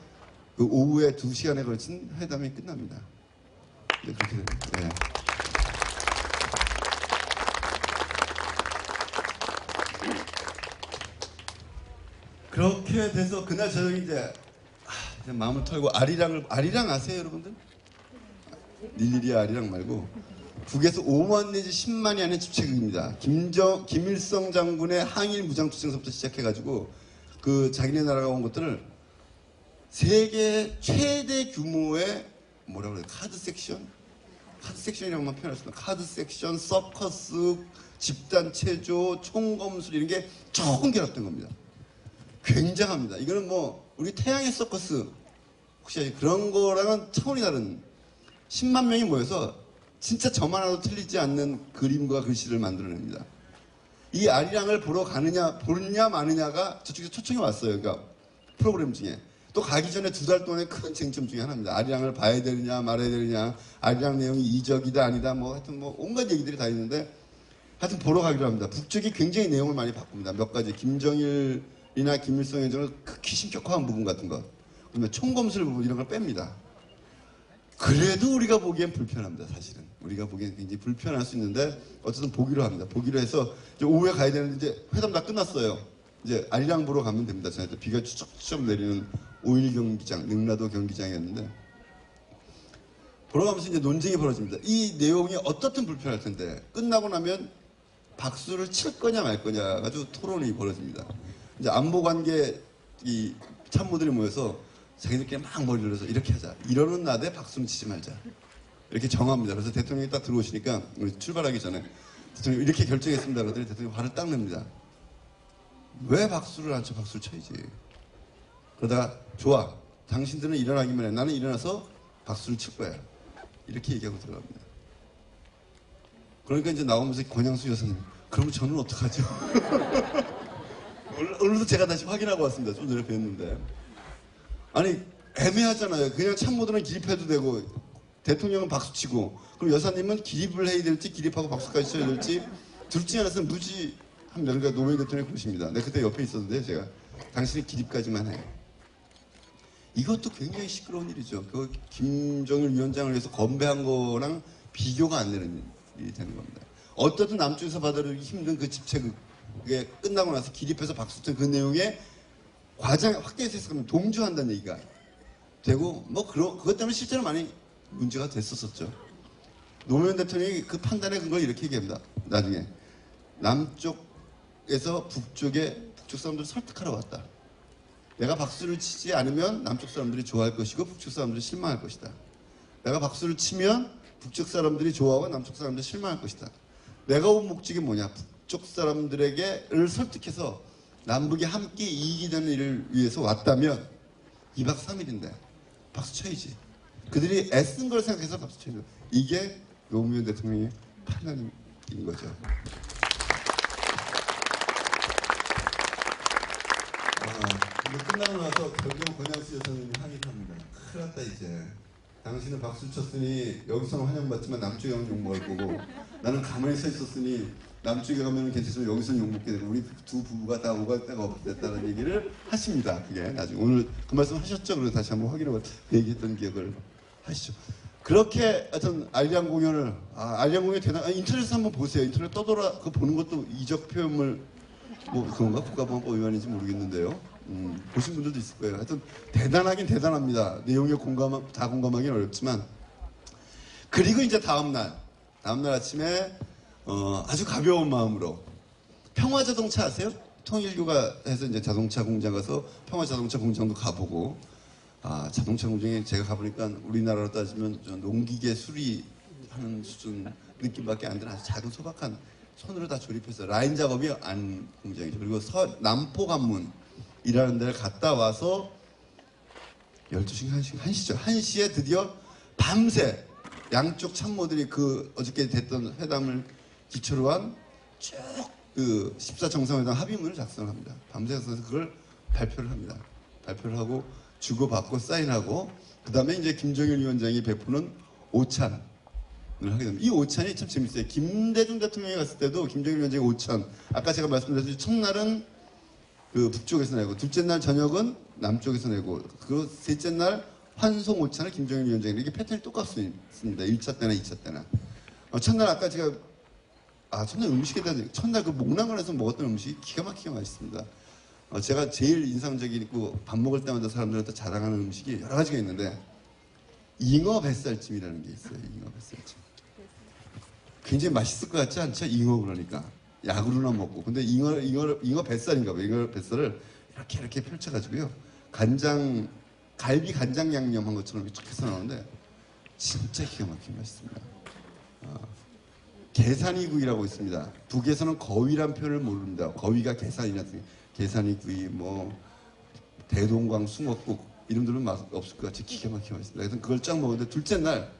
그 오후에 2시간에 걸친 회담이 끝납니다. 네, 그렇게 됩니다. 네. 그렇게 돼서 그날 저녁에 이제 마음을 털고 아리랑 아세요, 여러분들? 닐리리아 아리랑 말고 북에서 5만 내지 10만이 하는 집체극입니다. 김일성 장군의 항일 무장투쟁서부터 시작해가지고 그 자기네 나라가 온 것들을 세계 최대 규모의 뭐라고 그래요? 카드 섹션이라고만 표현했습니다. 카드 섹션, 서커스, 집단 체조, 총검술 이런 게 조금 결합된 겁니다. 굉장합니다. 이거는 뭐 우리 태양의 서커스 혹시 그런 거랑은 차원이 다른 10만 명이 모여서 진짜 점 하나도 틀리지 않는 그림과 글씨를 만들어냅니다. 이 아리랑을 보느냐 마느냐가 저쪽에서 초청이 왔어요. 그러니까 프로그램 중에. 또 가기 전에 2달 동안의 큰 쟁점 중에 하나입니다. 아리랑을 봐야 되느냐 말아야 되느냐, 아리랑 내용이 이적이다 아니다, 뭐 하여튼 뭐 온갖 얘기들이 다 있는데 하여튼 보러 가기로 합니다. 북쪽이 굉장히 내용을 많이 바꿉니다. 몇 가지 김정일이나 김일성 행정을 극히 신격화한 부분 같은 것, 그러면 총검술 부분 이런 걸 뺍니다. 그래도 우리가 보기엔 불편합니다. 사실은 우리가 보기엔 굉장히 불편할 수 있는데 어쨌든 보기로 합니다. 보기로 해서 이제 오후에 가야 되는데 이제 회담 다 끝났어요. 이제 아리랑 보러 가면 됩니다. 저한테 비가 추적추적 내리는 5.1 경기장, 능라도 경기장이었는데 보러 가면서 이제 논쟁이 벌어집니다. 이 내용이 어떻든 불편할 텐데 끝나고 나면 박수를 칠 거냐 말 거냐 가지고 토론이 벌어집니다. 이제 안보관계 이 참모들이 모여서 자기들끼리 막 머리를 내서 이렇게 하자. 이러는 나대 박수는 치지 말자. 이렇게 정합니다. 그래서 대통령이 딱 들어오시니까 우리 출발하기 전에 대통령이 이렇게 결정했습니다. 그러더니 대통령이 화를 딱 냅니다. 왜 박수를 안 쳐? 박수를 쳐야지. 그러다가 좋아. 당신들은 일어나기만 해. 나는 일어나서 박수를 칠 거야. 이렇게 얘기하고 들어갑니다. 그러니까 이제 나오면서 권양수 여사님, 그럼 저는 어떡하죠? 오늘도 제가 다시 확인하고 왔습니다. 좀 전에 뵀는데. 아니 애매하잖아요. 그냥 참모들은 기립해도 되고 대통령은 박수치고 그럼 여사님은 기립을 해야 될지 기립하고 박수까지 쳐야 될지 둘 중에 하나는 무지합니다. 그러니까 노무현 대통령이 그러십니다. 내가 그때 옆에 있었는데 제가 당신이 기립까지만 해. 이것도 굉장히 시끄러운 일이죠. 그 김정일 위원장을 위해서 건배한 거랑 비교가 안 되는 일이 되는 겁니다. 어떻든 남쪽에서 받아들이기 힘든 그 집체극에 끝나고 나서 기립해서 박수친 그 내용에 과장 확대해서 해석하면 동조한다는 얘기가 되고 뭐 그것 때문에 실제로 많이 문제가 됐었었죠. 노무현 대통령이 그 판단에 그걸 이렇게 얘기합니다. 나중에 남쪽에서 북쪽 사람들을 설득하러 왔다. 내가 박수를 치지 않으면 남쪽 사람들이 좋아할 것이고 북쪽 사람들이 실망할 것이다. 내가 박수를 치면 북쪽 사람들이 좋아하고 남쪽 사람들이 실망할 것이다. 내가 온 목적이 뭐냐? 북쪽 사람들에게를 설득해서 남북이 함께 이익이 되는 일을 위해서 왔다면 2박 3일인데 박수 쳐야지. 그들이 애쓴 걸 생각해서 박수 쳐야죠. 이게 노무현 대통령의 판단인 거죠. 근데 끝나고 나서 결국 권양수 여사님이 항의를 합니다. 큰일 났다 이제. 당신은 박수를 쳤으니 여기서는 환영받지만 남쪽에 가면 욕먹을 거고 나는 가만히 서 있었으니 남쪽에 가면 괜찮지만 여기서는 욕먹게 되고 우리 두 부부가 다 오갈 데가 없겠다는 얘기를 하십니다. 그게 나중에 오늘 그 말씀 하셨죠? 그래서 다시 한번 확인하고 그 얘기했던 기억을 하시죠. 그렇게 하여튼 아리랑 공연을 아리랑 공연 인터넷에서 한번 보세요. 인터넷 떠돌아 그 보는 것도 이적 표현물 뭐 그런가 국가보안법 위반인지 모르겠는데요. 보신 분들도 있을 거예요. 하여튼 대단하긴 대단합니다. 내용에 다 공감하기는 어렵지만 그리고 이제 다음날 아침에 아주 가벼운 마음으로 평화자동차 아세요? 통일교가 해서 이제 자동차 공장 가서 평화자동차 공장도 가보고 자동차 공장에 제가 가보니까 우리나라로 따지면 농기계 수리하는 수준 느낌밖에 안 드는 아주 작은 소박한 손으로 다 조립해서 라인 작업이 안 공장이죠. 그리고 남포 관문이라는 데를 갔다 와서 12시, 1시죠. 1시에 드디어 밤새 양쪽 참모들이 그 어저께 됐던 회담을 기초로 한 쭉 그 14정상회담 합의문을 작성합니다. 밤새 작성해서 그걸 발표를 합니다. 발표를 하고 주고받고 사인하고 그 다음에 이제 김정일 위원장이 베푸는 오찬을 하게 됩니다. 이 오찬이 참 재밌어요. 김대중 대통령이 갔을 때도 김정일 위원장이 오찬, 아까 제가 말씀드렸듯이 첫날은 그 북쪽에서 내고 둘째 날 저녁은 남쪽에서 내고 그 셋째 날 환송 오찬을 김정일 위원장이 이게 패턴이 똑같습니다. 1차 때나 2차 때나. 첫날 아까 제가 첫날 음식에 대한 첫날 그 목란관에서 먹었던 음식이 기가 막히게 맛있습니다. 제가 제일 인상적이고 밥 먹을 때마다 사람들한테 자랑하는 음식이 여러 가지가 있는데 잉어 뱃살찜이라는 게 있어요. 잉어 뱃살찜. 굉장히 맛있을 것 같지 않죠? 잉어 그러니까 약으로나 먹고. 근데 잉어 뱃살인가 봐요. 잉어 뱃살을 이렇게 펼쳐가지고요. 갈비 간장 양념한 것처럼 이렇게 해서 나오는데 진짜 기가 막히게 맛있습니다. 계산이구이라고 있습니다. 북에서는 거위란 표현을 모릅니다. 거위가 계산이라든지 계산이구이, 뭐 대동강 숭어국 이름들은 맛 없을 것 같이 기가 막히게 맛있습니다. 그래서 그걸 쫙 먹었는데 둘째 날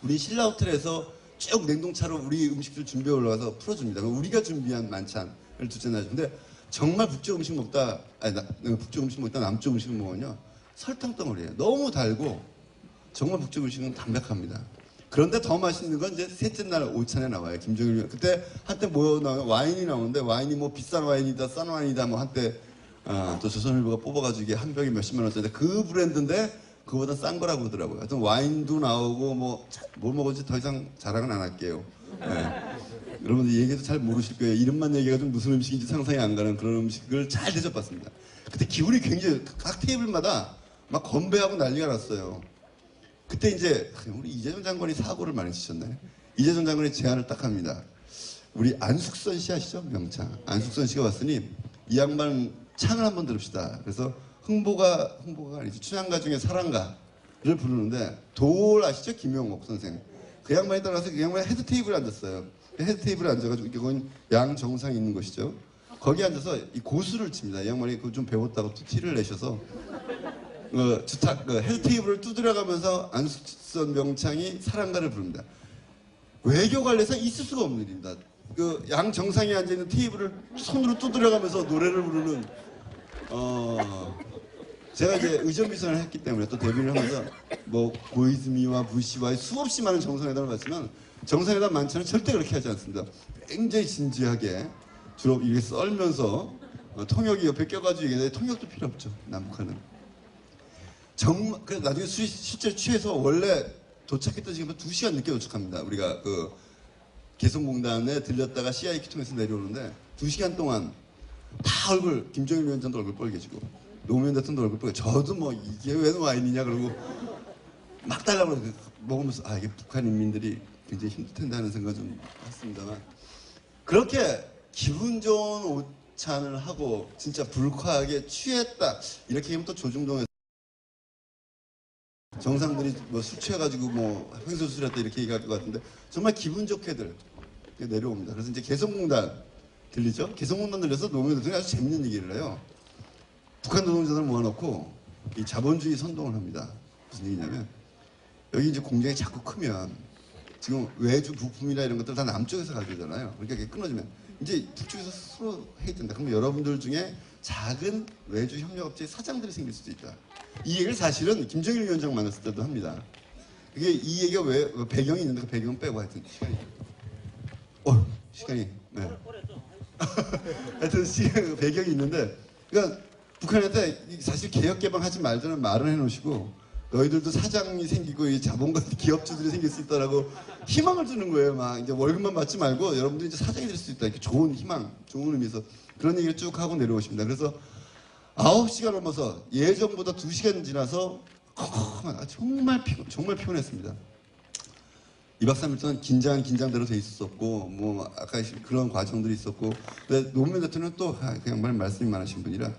우리 신라 호텔에서 쭉 냉동차로 우리 음식들 준비해 올라가서 풀어줍니다. 우리가 준비한 만찬을 둘째 날. 근데 정말 북쪽 음식 먹다 남쪽 음식을 먹으면요 설탕 덩어리예요. 너무 달고 정말 북쪽 음식은 담백합니다. 그런데 더 맛있는 건 이제 셋째 날 오찬에 나와요. 김정일 그때 한때 뭐 나와요? 와인이 나오는데 와인이 뭐 비싼 와인이다 싼 와인이다 뭐 한때 또 조선일보가 뽑아가지고 이게 한 병에 몇십만 원짜리 그 브랜드인데 그거보다 싼 거라고 그러더라고요. 하여튼 와인도 나오고 뭐 뭘 먹었지 더 이상 자랑은 안 할게요. 네. 여러분들 얘기도 잘 모르실 거예요. 이름만 얘기해가지고 무슨 음식인지 상상이 안 가는 그런 음식을 잘 대접받습니다. 그때 기분이 굉장히 각 테이블마다 막 건배하고 난리가 났어요. 그때 이제 우리 이재정 장관이 사고를 많이 치셨네. 이재정 장관이 제안을 딱 합니다. 우리 안숙선 씨 아시죠? 명창. 안숙선 씨가 왔으니 이 양반 창을 한번 들읍시다. 그래서 흥보가 아니죠. 춘향가 중에 사랑가를 부르는데 돌 아시죠? 김용옥 선생. 그 양반이 따라서 그 양반이 헤드 테이블에 앉았어요. 헤드 테이블에 앉아가지고 이건 양 정상이 있는 것이죠. 거기 앉아서 이 고수를 칩니다. 이 양반이 그거 좀 배웠다고 또 티를 내셔서 헤드 테이블을 두드려가면서 안숙선 명창이 사랑가를 부릅니다. 외교 관례상 있을 수가 없는 일입니다. 그 양 정상이 앉아 있는 테이블을 손으로 두드려가면서 노래를 부르는 제가 이제 의전비선을 했기 때문에 또 데뷔를 하면서 뭐 고이즈미와 부시와의 수없이 많은 정상회담을 봤지만 정상회담 만찬은 절대 그렇게 하지 않습니다. 굉장히 진지하게 주로 이렇게 썰면서 통역이 옆에 껴가지고 얘기하는데 통역도 필요 없죠. 남북한은. 정말 그래서 나중에 실제로 취해서 원래 도착했던 시간보다 2시간 늦게 도착합니다. 우리가 그 개성공단에 들렸다가 CIK 통해서 내려오는데 2시간 동안 다 얼굴 김정일 위원장도 얼굴 빨개지고 노무현 대통령도 얼굴 빨개. 저도 뭐 이게 왜 와인이냐 그러고 막 달라고 먹으면서 이게 북한 인민들이 굉장히 힘들 텐데 하는 생각 좀 했습니다만 그렇게 기분 좋은 오찬을 하고 진짜 불쾌하게 취했다 이렇게 하면 또 조중동에서 정상들이 뭐 술 취해가지고 뭐 횡설수설했다 이렇게 얘기할 것 같은데 정말 기분 좋게들 내려옵니다. 그래서 이제 개성공단 들리죠? 개성공단 들려서 노무현 대통령이 아주 재밌는 얘기를 해요. 북한 노동자들을 모아놓고 이 자본주의 선동을 합니다. 무슨 얘기냐면 여기 이제 공장이 자꾸 크면 지금 외주 부품이나 이런 것들 다 남쪽에서 가져오잖아요. 그러니까 이게 끊어지면 이제 북쪽에서 서로 해야 된다. 그러면 여러분들 중에 작은 외주 협력업체의 사장들이 생길 수도 있다. 이 얘기를 사실은 김정일 위원장 만났을 때도 합니다. 그게 이 얘기가 왜 배경이 있는데 그 배경은 빼고 하여튼 시간이 네. 하여튼 배경이 있는데 그러니까 북한한테 사실 개혁개방하지 말자는 말을 해놓으시고 너희들도 사장이 생기고 이 자본가 기업주들이 생길 수 있다라고 희망을 주는 거예요. 막 이제 월급만 받지 말고 여러분들이 이제 사장이 될 수 있다. 이렇게 좋은 희망, 좋은 의미에서 그런 얘기를 쭉 하고 내려오십니다. 그래서 9시가 넘어서 예정보다 2시간 지나서 정말 피곤했습니다. 2박 3일 동안 긴장대로 돼 있었고 뭐 아까 그런 과정들이 있었고 근데 노무현 대통령은 또 그냥 말씀이 많으신 분이라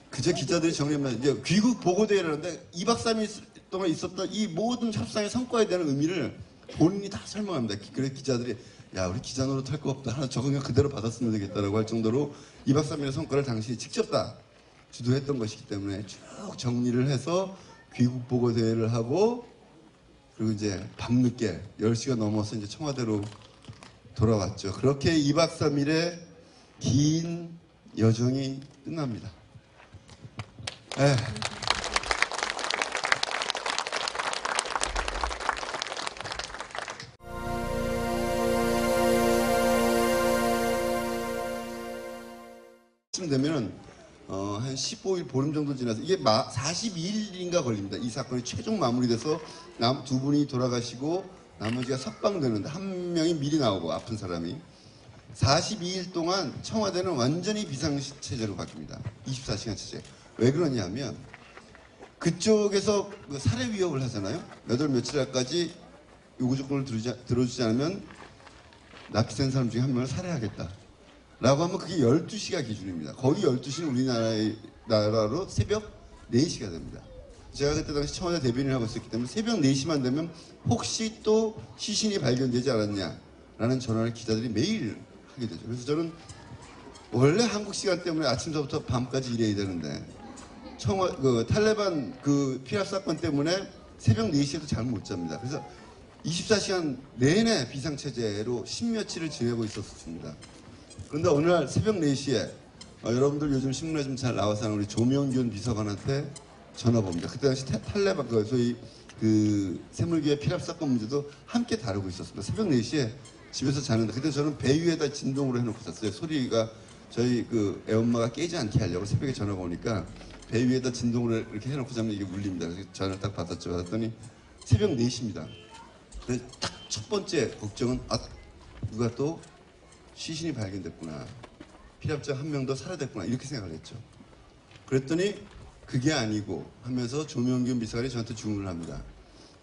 그저 기자들이 정리하면 이제 귀국 보고대회라는데 2박 3일 동안 있었던 이 모든 협상의 성과에 대한 의미를 본인이 다 설명합니다. 그래서 기자들이 야 우리 기자 노릇 할 거 없다. 하나 적응을 그대로 받았으면 되겠다라고 할 정도로 2박 3일의 성과를 당신이 직접 다 주도했던 것이기 때문에 쭉 정리를 해서 귀국 보고대회를 하고 그리고 이제 밤늦게 10시가 넘어서 이제 청와대로 돌아왔죠. 그렇게 2박 3일의 긴 여정이 끝납니다. 15일 보름 정도 지나서 이게 42일인가 걸립니다. 이 사건이 최종 마무리돼서 두 분이 돌아가시고 나머지가 석방되는데 한 명이 미리 나오고 아픈 사람이 42일 동안 청와대는 완전히 비상체제로 바뀝니다. 24시간 체제. 왜 그러냐면 그쪽에서 그 살해 위협을 하잖아요. 몇 월 며칠 날까지 요구 조건을 들어주지 않으면 납치된 사람 중에 한 명을 살해하겠다. 라고 하면 그게 12시가 기준입니다. 거기 12시는 우리나라로 새벽 4시가 됩니다. 제가 그때 당시 청와대 대변인을 하고 있었기 때문에 새벽 4시만 되면 혹시 또 시신이 발견되지 않았냐라는 전화를 기자들이 매일 하게 되죠. 그래서 저는 원래 한국 시간 때문에 아침서부터 밤까지 일해야 되는데 탈레반 그 피랍 사건 때문에 새벽 4시에도 잠을 못 잡니다. 그래서 24시간 내내 비상체제로 10며칠을 지내고 있었습니다. 그런데 어느 날 새벽 4시에 여러분들 요즘 신문에 좀 잘 나와서 하는 우리 조명균 비서관한테 전화가 옵니다. 그때 당시 탈레반 소위 그 새물기의 피랍 사건 문제도 함께 다루고 있었습니다. 새벽 4시에 집에서 자는데 그때 저는 배 위에다 진동으로 해놓고 잤어요. 소리가 저희 그 애엄마가 깨지 않게 하려고 새벽에 전화가 오니까 배 위에다 진동으로 이렇게 해놓고 자면 이게 울립니다. 그래서 전화를 딱 받았죠. 받았더니 새벽 4시입니다. 그래서 딱 첫 번째 걱정은 누가 또 시신이 발견됐구나. 피랍자 한 명 더 살해됐구나. 이렇게 생각을 했죠. 그랬더니 그게 아니고 하면서 조명균 비서관이 저한테 주문을 합니다.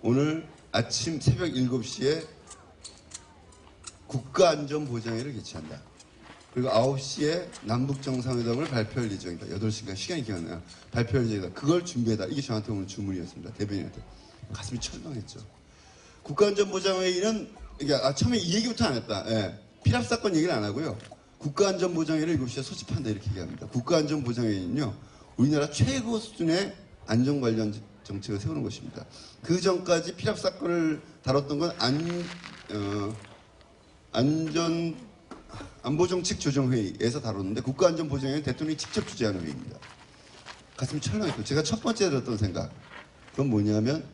오늘 아침 새벽 7시에 국가안전보장회를 개최한다. 그리고 9시에 남북정상회담을 발표할 예정이다. 8시간 시간이 기억나요. 발표할 예정이다. 그걸 준비해다. 이게 저한테 오늘 주문이었습니다. 대변인한테. 가슴이 철렁했죠. 국가안전보장회의는 처음에 이 얘기부터 안 했다. 예. 피랍 사건 얘기를 안 하고요. 국가안전보장회의를 7시에 소집한다 이렇게 얘기합니다. 국가안전보장회의는요. 우리나라 최고 수준의 안전 관련 정책을 세우는 것입니다. 그 전까지 피랍 사건을 다뤘던 건 안보정책조정회의에서 다뤘는데 국가안전보장회의는 대통령이 직접 주재하는 회의입니다. 가슴이 철렁했고 제가 첫 번째 들었던 생각 그건 뭐냐면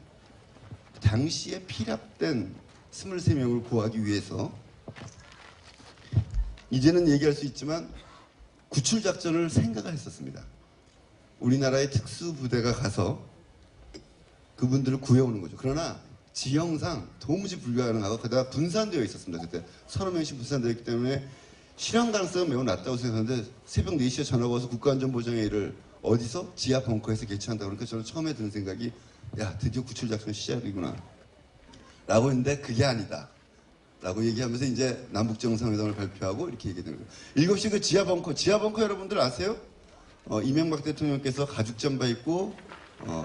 당시에 피랍된 23명을 구하기 위해서 이제는 얘기할 수 있지만 구출작전을 생각을 했었습니다. 우리나라의 특수부대가 가서 그분들을 구해오는 거죠. 그러나 지형상 도무지 불가능하고 게다가 분산되어 있었습니다. 그때 서너 명씩 분산되어 있기 때문에 실현 가능성은 매우 낮다고 생각하는데 새벽 4시에 전화가 와서 국가안전보장회의를 어디서? 지하 벙커에서 개최한다. 그러니까 저는 처음에 드는 생각이 야 드디어 구출작전 시작이구나 라고 했는데 그게 아니다 라고 얘기하면서 이제 남북정상회담을 발표하고 이렇게 얘기되는 거예요. 7시 그 지하 벙커 여러분들 아세요? 이명박 대통령께서 가죽 잠바 입고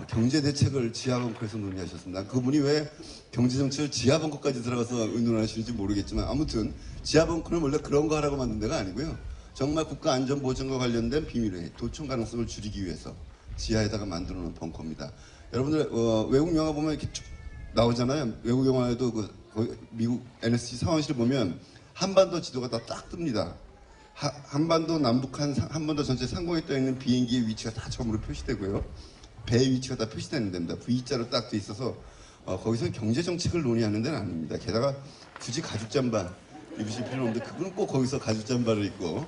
경제대책을 지하벙커에서 논의하셨습니다. 그분이 왜 경제정책을 지하벙커까지 들어가서 의논하시는지 모르겠지만 아무튼 지하벙커는 원래 그런 거 하라고 만든 데가 아니고요. 정말 국가안전보장과 관련된 비밀회의, 도청 가능성을 줄이기 위해서 지하에다가 만들어 놓은 벙커입니다. 여러분들 외국 영화 보면 이렇게 쭉 나오잖아요. 외국 영화에도 미국 NSC 상원실 보면 한반도 지도가 다 딱 뜹니다. 한반도 남북한 한반도 전체 상공에 떠 있는 비행기의 위치가 다 점으로 표시되고요. 배의 위치가 다 표시되는 데입니다. V자로 딱 돼 있어서 거기서 경제 정책을 논의하는 데는 아닙니다. 게다가 굳이 가죽 잠바 입으실 필요는 없는데 그분은 꼭 거기서 가죽 잠바를 입고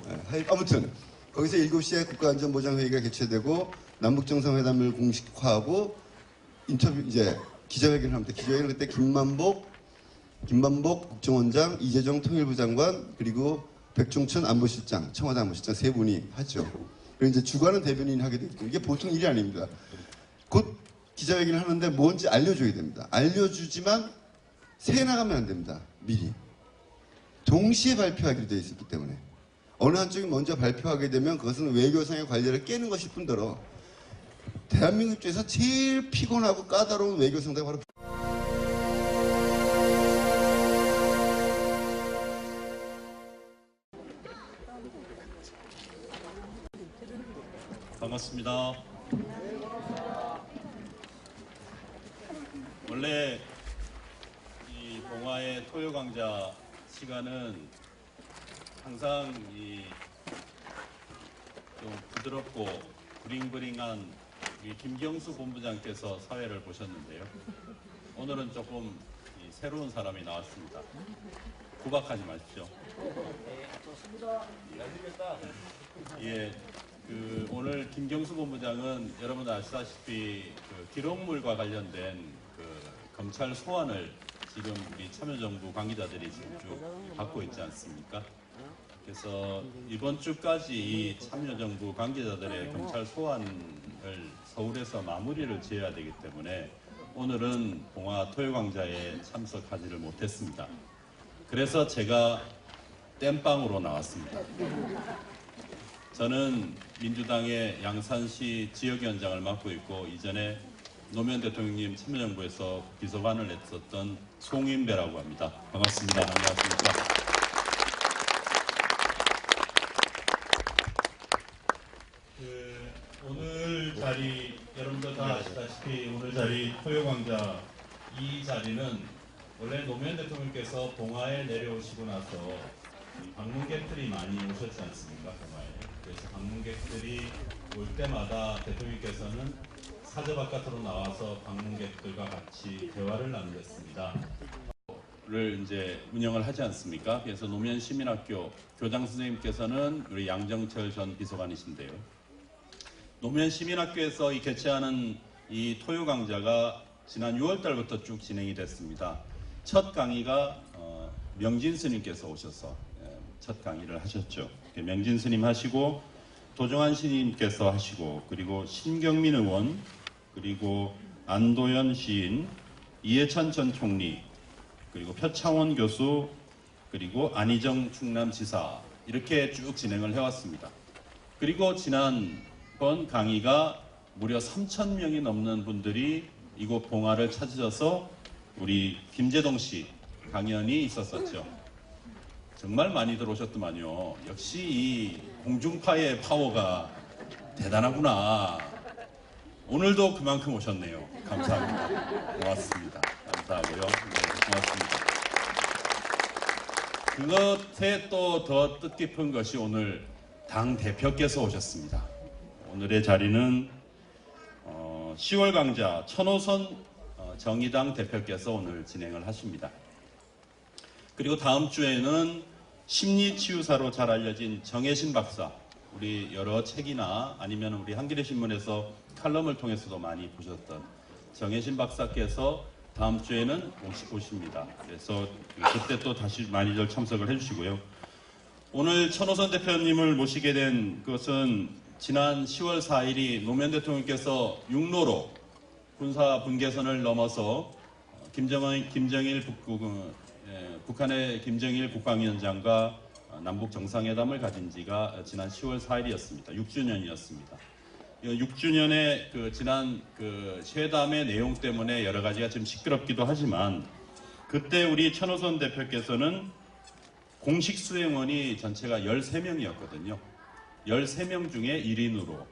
아무튼 거기서 7시에 국가안전보장회의가 개최되고 남북정상회담을 공식화하고 인터뷰 이제 기자회견을 합니다. 기자회견은 그때 김만복 국정원장, 이재정 통일부 장관 그리고 백종천 안보실장, 청와대 안보실장 세 분이 하죠. 그리고 이제 주관은 대변인이 하게 되고 이게 보통 일이 아닙니다. 곧 기자회견을 하는데 뭔지 알려줘야 됩니다. 알려주지만 새 나가면 안 됩니다. 미리. 동시에 발표하기로 되어 있었기 때문에 어느 한쪽이 먼저 발표하게 되면 그것은 외교상의 관례를 깨는 것일 뿐더러 대한민국 입장에서 제일 피곤하고 까다로운 외교 상대가 바로 반갑습니다. 원래 이 봉화의 토요강좌 시간은 항상 좀 부드럽고 브링브링한 우리 김경수 본부장께서 사회를 보셨는데요. 오늘은 조금 새로운 사람이 나왔습니다. 구박하지 마십시오. 네, 좋습니다. 잘 들겠다. 예, 오늘 김경수 본부장은 여러분 아시다시피 기록물과 관련된 검찰 소환을 지금 우리 참여정부 관계자들이 지금 쭉 받고 있지 않습니까? 그래서 이번 주까지 이 참여정부 관계자들의 검찰 소환을 서울에서 마무리를 지어야 되기 때문에 오늘은 봉화 토요광자에 참석하지를 못했습니다. 그래서 제가 땜빵으로 나왔습니다. 저는 민주당의 양산시 지역위원장을 맡고 있고 이전에 노무현 대통령님 참여정부에서 비서관을 했었던 송인배라고 합니다. 반갑습니다. 안녕하십니까? 오늘 자리 여러분들 다 아시다시피 오늘 자리 토요광자 이 자리는 원래 노무현 대통령께서 봉화에 내려오시고 나서 방문객들이 많이 오셨지 않습니까? 봉화에. 그래서 방문객들이 올 때마다 대통령께서는 사저 바깥으로 나와서 방문객들과 같이 대화를 나누겠습니다. 를 이제 운영을 하지 않습니까? 그래서 노무현 시민학교 교장 선생님께서는 우리 양정철 전 비서관이신데요. 노무현 시민학교에서 개최하는 이 토요 강좌가 지난 6월 달부터 쭉 진행이 됐습니다. 첫 강의가 명진 스님께서 오셔서 첫 강의를 하셨죠. 명진 스님 하시고 도종환 스님께서 하시고 그리고 신경민 의원 그리고 안도현 시인 이해찬 전 총리 그리고 표창원 교수 그리고 안희정 충남지사 이렇게 쭉 진행을 해왔습니다. 그리고 지난번 강의가 무려 3,000명이 넘는 분들이 이곳 봉화를 찾으셔서 우리 김재동 씨 강연이 있었었죠. 정말 많이들 오셨더만요. 역시 이 공중파의 파워가 대단하구나. 오늘도 그만큼 오셨네요. 감사합니다. 고맙습니다. 감사하고요. 네, 고맙습니다. 그것에 또 더 뜻깊은 것이 오늘 당 대표께서 오셨습니다. 오늘의 자리는 10월 강좌 천호선 정의당 대표께서 오늘 진행을 하십니다. 그리고 다음 주에는 심리치유사로 잘 알려진 정혜신 박사, 우리 여러 책이나 아니면 우리 한겨레 신문에서 칼럼을 통해서도 많이 보셨던 정혜신 박사께서 다음 주에는 오십니다. 그래서 그때 또 다시 많이들 참석을 해주시고요. 오늘 천호선 대표님을 모시게 된 것은 지난 10월 4일이 노무현 대통령께서 육로로 군사 분계선을 넘어서 북한의 김정일 국방위원장과 남북 정상회담을 가진 지가 지난 10월 4일이었습니다. 6주년이었습니다. 6주년의 지난 회담의 내용 때문에 여러 가지가 좀 시끄럽기도 하지만 그때 우리 천호선 대표께서는 공식 수행원이 전체가 13명이었거든요. 13명 중에 1인으로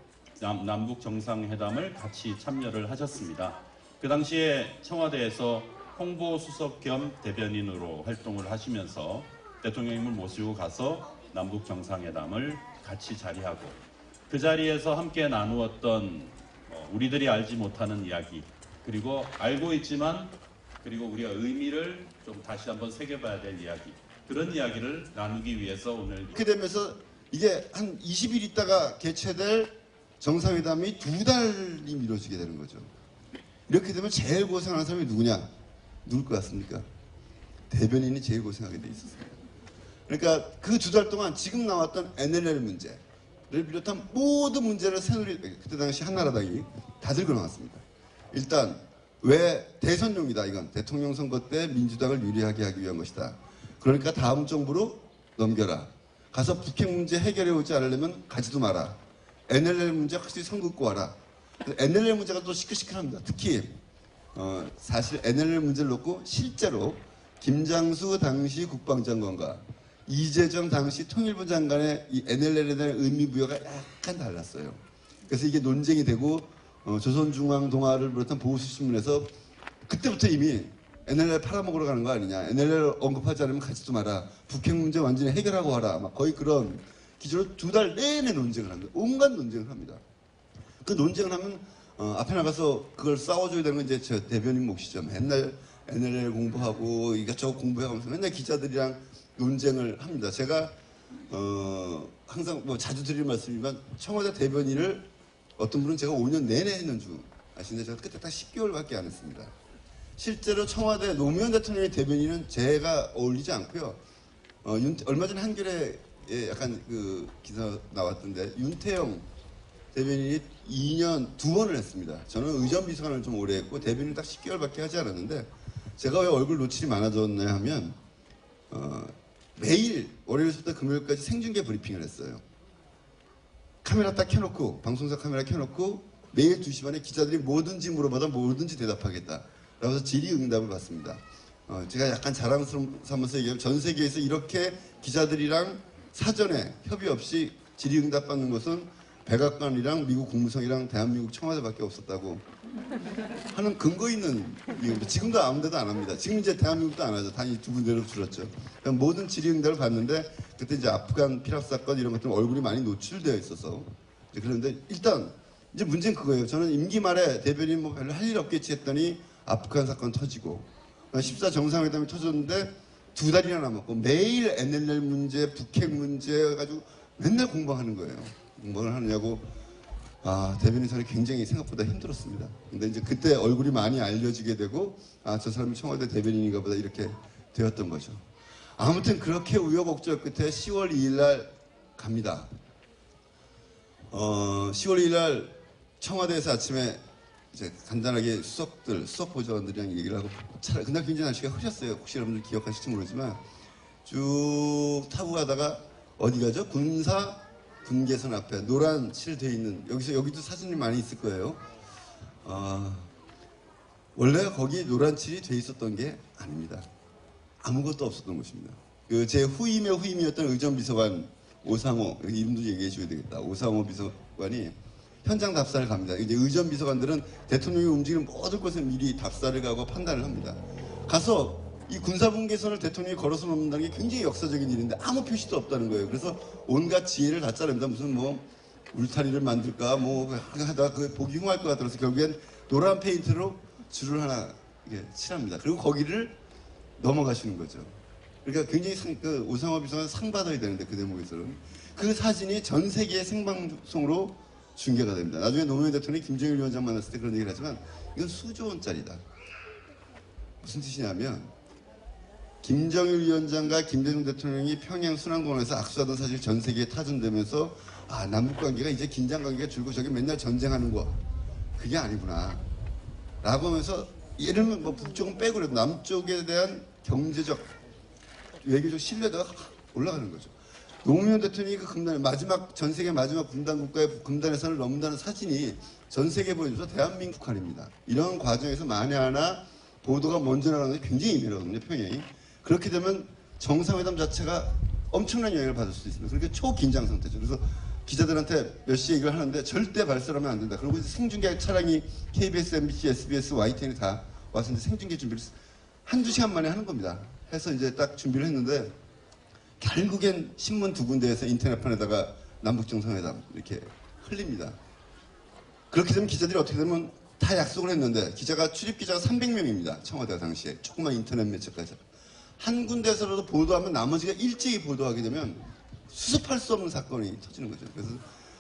남북 정상회담을 같이 참여를 하셨습니다. 그 당시에 청와대에서 홍보수석 겸 대변인으로 활동을 하시면서 대통령님을 모시고 가서 남북 정상회담을 같이 자리하고 그 자리에서 함께 나누었던 우리들이 알지 못하는 이야기 그리고 알고 있지만 그리고 우리가 의미를 좀 다시 한번 새겨봐야 될 이야기 그런 이야기를 나누기 위해서 오늘 이렇게 되면서 이게 한 20일 있다가 개최될 정상회담이 2달이 미뤄지게 되는 거죠. 이렇게 되면 제일 고생하는 사람이 누구냐? 누굴 것 같습니까? 대변인이 제일 고생하게 돼 있었어요. 그러니까 그 2달 동안 지금 나왔던 NLL 문제를 비롯한 모든 문제를 새누리 그때 당시 한나라당이 다 들고 나왔습니다. 일단 왜 대선용이다 이건 대통령 선거 때 민주당을 유리하게 하기 위한 것이다. 그러니까 다음 정부로 넘겨라. 가서 북핵 문제 해결해 오지 않으려면 가지도 마라. NLL 문제 확실히 선긋고 와라. NLL 문제가 또 시끌시끌합니다. 특히 사실 NLL 문제를 놓고 실제로 김장수 당시 국방장관과 이재정 당시 통일부 장관의 이 NLL에 대한 의미부여가 약간 달랐어요. 그래서 이게 논쟁이 되고 조선중앙동아를 비롯한 보수신문에서 그때부터 이미 NLL 팔아먹으러 가는 거 아니냐. NLL 언급하지 않으면 가지도 마라. 북핵 문제 완전히 해결하고 와라. 막 거의 그런 기조로 2달 내내 논쟁을 합니다. 온갖 논쟁을 합니다. 그 논쟁을 하면 앞에 나가서 그걸 싸워줘야 되는 건 이제 저 대변인 몫이죠. 맨날 NLL 공부하고 이것저것 공부하면서 맨날 기자들이랑 논쟁을 합니다. 제가 항상 뭐 자주 드리는 말씀이지만 청와대 대변인을 어떤 분은 제가 5년 내내 했는 줄 아시는데 제가 그때 딱 10개월밖에 안 했습니다. 실제로 청와대 노무현 대통령의 대변인은 제가 어울리지 않고요. 얼마 전에 한겨레에 약간 그 기사 나왔던데 윤태영 대변인이 2년 2번을 했습니다. 저는 의전비서관을 좀 오래 했고 대변인 딱 10개월밖에 하지 않았는데 제가 왜 얼굴 노출이 많아졌냐 하면 매일 월요일부터 금요일까지 생중계 브리핑을 했어요. 카메라 딱 켜놓고 방송사 카메라 켜놓고 매일 2시 반에 기자들이 뭐든지 물어봐도 뭐든지 대답하겠다. 라면서 질의응답을 받습니다. 제가 약간 자랑스러워서 얘기하면 전 세계에서 이렇게 기자들이랑 사전에 협의 없이 질의응답 받는 것은 백악관이랑 미국 국무성이랑 대한민국 청와대밖에 없었다고 하는 근거 있는 이유입니다. 지금도 아무 데도 안 합니다. 지금 이제 대한민국도 안 하죠. 단위 2군데로 줄었죠. 모든 질의응답을 받는데 그때 이제 아프간 피랍 사건 이런 것들 얼굴이 많이 노출되어 있어서 그런데 일단 이제 문제는 그거예요. 저는 임기 말에 대변인 뭐 별로 할 일 없겠지 했더니 아프간 사건 터지고 14 정상회담이 터졌는데 2달이나 남았고 매일 NLL 문제, 북핵 문제 가지고 맨날 공방하는 거예요. 공방을 하느냐고 대변인 선이 굉장히 생각보다 힘들었습니다. 근데 이제 그때 얼굴이 많이 알려지게 되고 저 사람이 청와대 대변인인가 보다 이렇게 되었던 거죠. 아무튼 그렇게 우여곡절 끝에 10월 2일 날 갑니다. 10월 2일 날 청와대에서 아침에 이제 간단하게 수석 보좌관들이랑 얘기를 하고 그날 굉장히 날씨가 흐렸어요. 혹시 여러분들 기억하실지 모르지만 쭉 타고 가다가 어디 가죠? 군사 분계선 앞에 노란 칠 돼 있는 여기도 사진이 많이 있을 거예요. 원래 거기 노란 칠이 돼 있었던 게 아닙니다. 아무것도 없었던 곳입니다. 제 후임의 후임이었던 의전비서관 오상호 이름도 얘기해 줘야 되겠다. 오상호 비서관이 현장 답사를 갑니다. 이제 의전비서관들은 대통령이 움직이는 모든 곳에 미리 답사를 가고 판단을 합니다. 가서 이 군사분계선을 대통령이 걸어서 넘는다는 게 굉장히 역사적인 일인데 아무 표시도 없다는 거예요. 그래서 온갖 지혜를 다 짜냅니다. 무슨 뭐 울타리를 만들까 뭐 하다가 그 보기 흉할 것 같아서 결국엔 노란 페인트로 줄을 하나 칠합니다. 그리고 거기를 넘어가시는 거죠. 그러니까 굉장히 오상호 비서관 상 받아야 되는데 그 대목에서는 그 사진이 전 세계 생방송으로 중계가 됩니다. 나중에 노무현 대통령이 김정일 위원장 만났을 때 그런 얘기를 하지만 이건 수조 원짜리다. 무슨 뜻이냐면 김정일 위원장과 김대중 대통령이 평양 순환공원에서 악수하던 사실 전 세계에 타전되면서 남북관계가 이제 긴장관계가 줄고 저기 맨날 전쟁하는 거 그게 아니구나 라고 하면서 예를 들면 뭐 북쪽은 빼고 그래도 남쪽에 대한 경제적 외교적 신뢰도가 올라가는 거죠. 노무현 대통령이 그 금단 마지막 전 세계 마지막 분단 국가의 금단의 산을 넘는다는 사진이 전 세계에 보여줘서 대한민국 북한입니다. 이런 과정에서 만에 하나 보도가 먼저 나가는 게 굉장히 예민하거든요. 평양이. 그렇게 되면 정상회담 자체가 엄청난 영향을 받을 수도 있습니다. 그렇게 초긴장 상태죠. 그래서 기자들한테 몇 시 얘기를 하는데 절대 발설하면 안 된다. 그리고 이제 생중계 차량이 KBS, MBC, SBS, YTN이 다 와서 이제 생중계 준비를 한두 시간 만에 하는 겁니다. 해서 이제 딱 준비를 했는데 결국엔 신문 2군데에서 인터넷판에다가 남북정상회담 이렇게 흘립니다. 그렇게 되면 기자들이 어떻게 되면 다 약속을 했는데 출입기자가 300명입니다. 청와대가 당시에 조그만 인터넷 매체까지 한 군데에서라도 보도하면 나머지가 일제히 보도하게 되면 수습할 수 없는 사건이 터지는 거죠. 그래서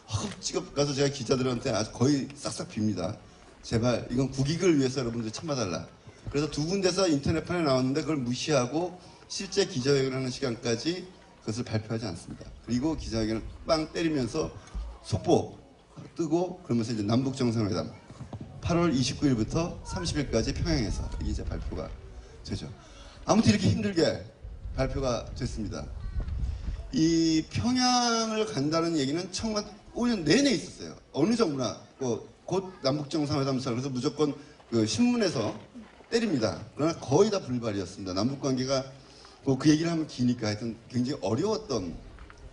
허겁지겁 가서 제가 기자들한테 아주 거의 싹싹 빕니다. 제발 이건 국익을 위해서 여러분들 참아달라. 그래서 2군데서 인터넷판에 나왔는데 그걸 무시하고 실제 기자회견을 하는 시간까지 그것을 발표하지 않습니다. 그리고 기자회견을 빵 때리면서 속보 뜨고 그러면서 이제 남북정상회담 8월 29일부터 30일까지 평양에서 이게 이제 발표가 되죠. 아무튼 이렇게 힘들게 발표가 됐습니다. 이 평양을 간다는 얘기는 청와대 5년 내내 있었어요. 어느 정부나 곧 남북정상회담 그래서 무조건 그 신문에서 때립니다. 그러나 거의 다 불발이었습니다. 남북관계가 그 얘기를 하면 기니까 하여튼 굉장히 어려웠던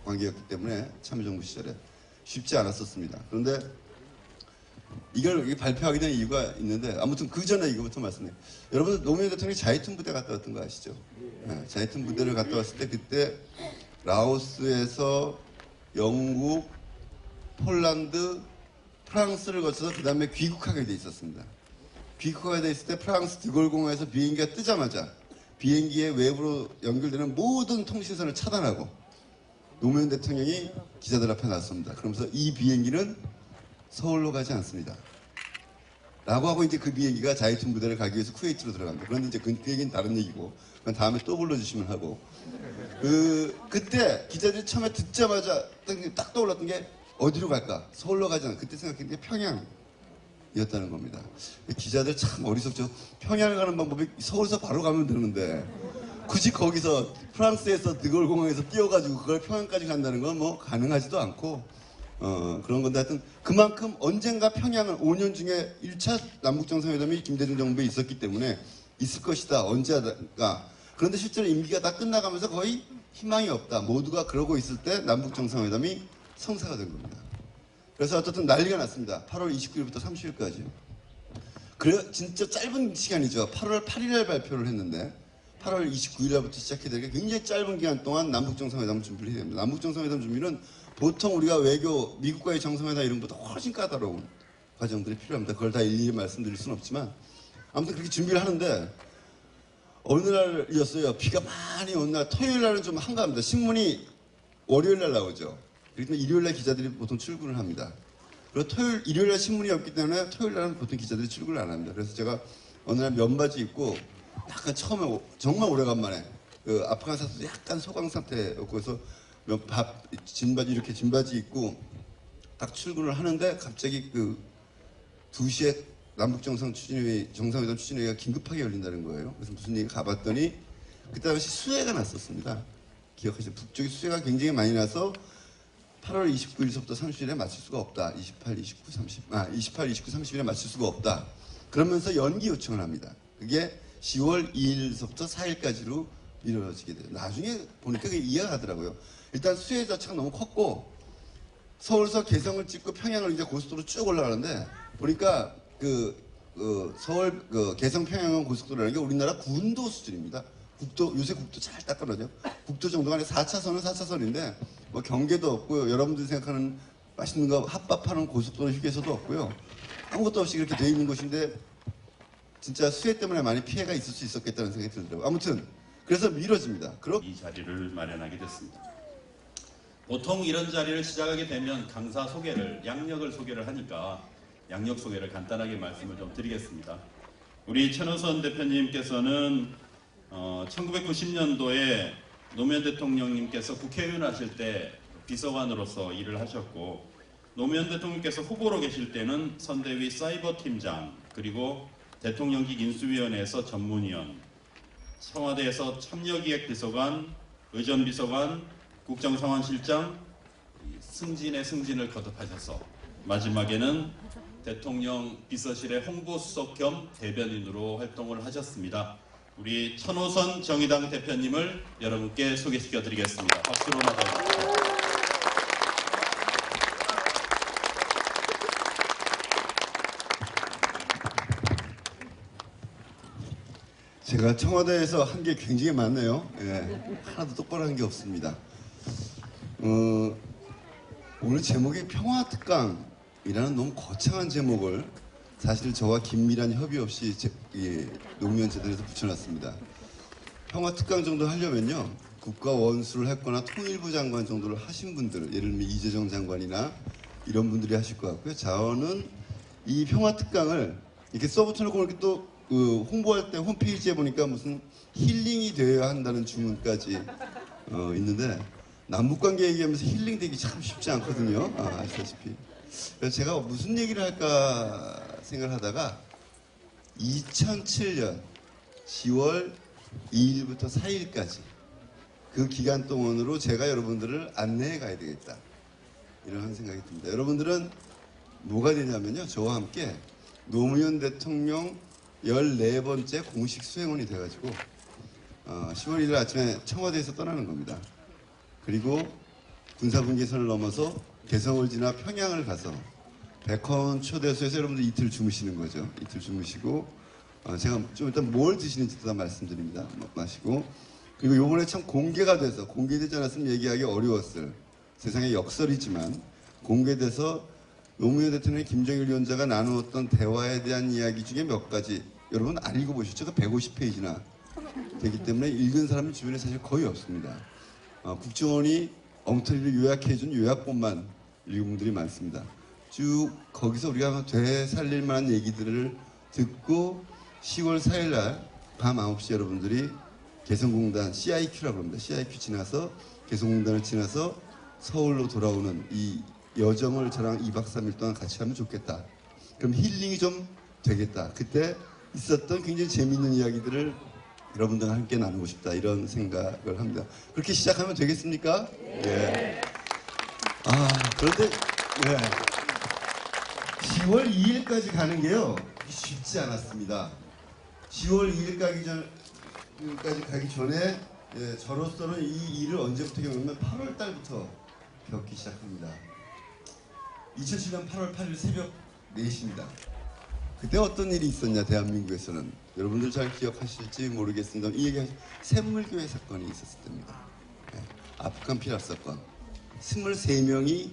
관계였기 때문에 참여정부 시절에 쉽지 않았었습니다. 그런데 이걸 발표하게 된 이유가 있는데 아무튼 그 전에 이거부터 말씀드려요. 여러분 노무현 대통령이 자이툰 부대 갔다 왔던 거 아시죠? 네, 자이툰 부대를 갔다 왔을 때 그때 라오스에서 영국, 폴란드, 프랑스를 거쳐서 그 다음에 귀국하게 돼 있었습니다. 귀국하게 돼 있을 때 프랑스 드골공항에서 비행기가 뜨자마자 비행기에 외부로 연결되는 모든 통신선을 차단하고 노무현 대통령이 기자들 앞에 나섭니다. 그러면서 이 비행기는 서울로 가지 않습니다. 라고 하고 이제 그 비행기가 자이툰 부대를 가기 위해서 쿠웨이트로 들어갑니다. 그런데 이제 그 얘기는 다른 얘기고, 그건 다음에 또 불러주시면 하고. 그때 기자들이 처음에 듣자마자 딱 떠올랐던 게 어디로 갈까? 서울로 가지 않아. 그때 생각했던 게 평양이었다는 겁니다. 기자들 참 어리석죠. 평양을 가는 방법이 서울에서 바로 가면 되는데 굳이 거기서 프랑스에서 드골 공항에서 뛰어가지고 그걸 평양까지 간다는 건 뭐 가능하지도 않고 그런 건데 하여튼 그만큼 언젠가 평양은 5년 중에 1차 남북정상회담이 김대중 정부에 있었기 때문에 있을 것이다. 언제 하다가. 그런데 실제로 임기가 다 끝나가면서 거의 희망이 없다. 모두가 그러고 있을 때 남북정상회담이 성사가 된 겁니다. 그래서 어쨌든 난리가 났습니다. 8월 29일부터 30일까지. 그래 진짜 짧은 시간이죠. 8월 8일에 발표를 했는데 8월 29일부터 시작해야 되니까 굉장히 짧은 기간 동안 남북정상회담 준비를 해야 됩니다. 남북정상회담 준비는 보통 우리가 외교, 미국과의 정상회담 이런 것보다 훨씬 까다로운 과정들이 필요합니다. 그걸 다 일일이 말씀드릴 수는 없지만 아무튼 그렇게 준비를 하는데 어느 날이었어요. 비가 많이 온 날, 토요일 날은 좀 한가합니다. 신문이 월요일 날 나오죠. 그러면 일요일 날 기자들이 보통 출근을 합니다. 그리고 일요일 날 신문이 없기 때문에 토요일 날은 보통 기자들이 출근을 안 합니다. 그래서 제가 어느 날 면바지 입고 약간 처음에 정말 오래간만에 그 아프간 사태도 약간 소강 상태였고 그래서 진바지 이렇게 진바지 입고 딱 출근을 하는데 갑자기 그 2시에 남북 정상회담 추진회의가 긴급하게 열린다는 거예요. 그래서 무슨 얘기 가봤더니 그때 당시 수해가 났었습니다. 기억하시죠? 북쪽에 수해가 굉장히 많이 나서 8월 29일서부터 30일에 마칠 수가 없다. 28, 29, 30일에 마칠 수가 없다. 그러면서 연기 요청을 합니다. 그게 10월 2일서부터 4일까지로 미뤄지게 돼요. 나중에 보니까 그게 이해가 가더라고요. 일단 수해 자체가 너무 컸고 서울에서 개성을 찍고 평양을 이제 고속도로 쭉 올라가는데 보니까 서울 개성 평양은 고속도로라는 게 우리나라 군도 수준입니다. 요새 국도 잘 닦아놓죠. 국도 정도가 아니라 4차선은 4차선인데 뭐 경계도 없고요. 여러분들이 생각하는 맛있는 거 핫밥하는 고속도로 휴게소도 없고요. 아무것도 없이 그렇게 돼 있는 곳인데 진짜 수해 때문에 많이 피해가 있을 수 있었겠다는 생각이 들더라고요. 아무튼 그래서 미뤄집니다. 이 자리를 마련하게 됐습니다. 보통 이런 자리를 시작하게 되면 강사 소개를, 양력을 소개를 하니까 양력 소개를 간단하게 말씀을 좀 드리겠습니다. 우리 최노선 대표님께서는 1990년도에 노무현 대통령님께서 국회의원 하실 때 비서관으로서 일을 하셨고 노무현 대통령께서 후보로 계실 때는 선대위 사이버팀장 그리고 대통령직 인수위원회에서 전문위원, 청와대에서 참여기획비서관, 의전비서관, 국정상황실장, 승진의 승진을 거듭하셔서 마지막에는 대통령 비서실의 홍보수석 겸 대변인으로 활동을 하셨습니다. 우리 천호선 정의당 대표님을 여러분께 소개시켜 드리겠습니다. 박수로 맞아주십시오. 제가 청와대에서 한 게 굉장히 많네요. 예, 하나도 똑바로 한 게 없습니다. 오늘 제목이 평화특강이라는 너무 거창한 제목을 사실 저와 긴밀한 협의 없이 노무현 재단에서 붙여놨습니다. 평화특강 정도 하려면요. 국가 원수를 했거나 통일부 장관 정도를 하신 분들, 예를 들면 이재정 장관이나 이런 분들이 하실 것 같고요. 저는 이 평화특강을 이렇게 써붙여놓고 이렇게 또 홍보할 때 홈페이지에 보니까 무슨 힐링이 되어야 한다는 주문까지 있는데 남북관계 얘기하면서 힐링되기 참 쉽지 않거든요. 아시다시피. 그래서 제가 무슨 얘기를 할까 생각을 하다가 2007년 10월 2일부터 4일까지 그 기간 동안으로 제가 여러분들을 안내해 가야 되겠다. 이런 생각이 듭니다. 여러분들은 뭐가 되냐면요. 저와 함께 노무현 대통령 14번째 공식 수행원이 돼가지고 10월 1일 아침에 청와대에서 떠나는 겁니다. 그리고 군사분계선을 넘어서 개성을 지나 평양을 가서 백화원 초대소에서 여러분들 이틀 주무시는 거죠. 이틀 주무시고 제가 좀 일단 뭘 드시는지 다 말씀드립니다. 마시고 그리고 요번에 참 공개가 돼서 공개되지 않았으면 얘기하기 어려웠을 세상의 역설이지만 공개돼서 노무현 대통령 김정일 위원장과 나누었던 대화에 대한 이야기 중에 몇 가지 여러분 안 읽어보셨죠? 그 150페이지나 되기 때문에 읽은 사람이 주변에 사실 거의 없습니다. 국정원이 엉터리를 요약해준 요약본만 읽은 분들이 많습니다. 쭉 거기서 우리가 되살릴 만한 얘기들을 듣고 10월 4일 날 밤 9시 여러분들이 개성공단 CIQ라고 합니다. CIQ 지나서 개성공단을 지나서 서울로 돌아오는 이 여정을 저랑 2박 3일 동안 같이 하면 좋겠다. 그럼 힐링이 좀 되겠다. 그때 있었던 굉장히 재미있는 이야기들을 여러분들과 함께 나누고 싶다. 이런 생각을 합니다. 그렇게 시작하면 되겠습니까? 예. 그런데 10월 2일까지 가는 게요. 쉽지 않았습니다. 10월 2일까지 가기 전에 저로서는 이 일을 언제부터 겪냐면 8월 달부터 겪기 시작합니다. 2007년 8월 8일 새벽 4시입니다. 그때 어떤 일이 있었냐 대한민국에서는 여러분들 잘 기억하실지 모르겠습니다. 이 얘기가 샘물교회 사건이 있었을 때입니다. 아프간 피랍 사건 23명이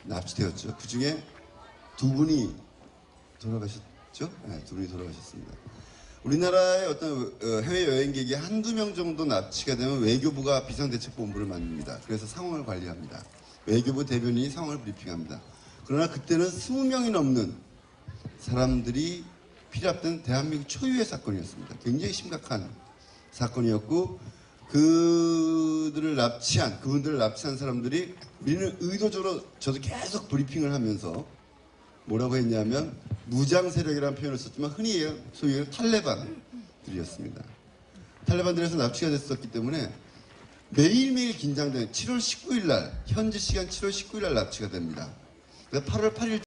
납치되었죠. 그 중에 2분이 돌아가셨죠? 네, 2분이 돌아가셨습니다. 우리나라의 어떤 해외여행객이 한두 명 정도 납치가 되면 외교부가 비상대책본부를 만듭니다. 그래서 상황을 관리합니다. 외교부 대변인이 상황을 브리핑합니다. 그러나 그때는 20명이 넘는 사람들이 피랍된 대한민국 초유의 사건이었습니다. 굉장히 심각한 사건이었고 그분들을 납치한 사람들이 우리는 의도적으로 저도 계속 브리핑을 하면서 뭐라고 했냐면 무장 세력이라는 표현을 썼지만 흔히 소위 얘기하는 탈레반들이었습니다. 탈레반들에서 납치가 됐었기 때문에 매일매일 긴장된 7월 19일 날 현지 시간 7월 19일 날 납치가 됩니다. 그래서 8월 8일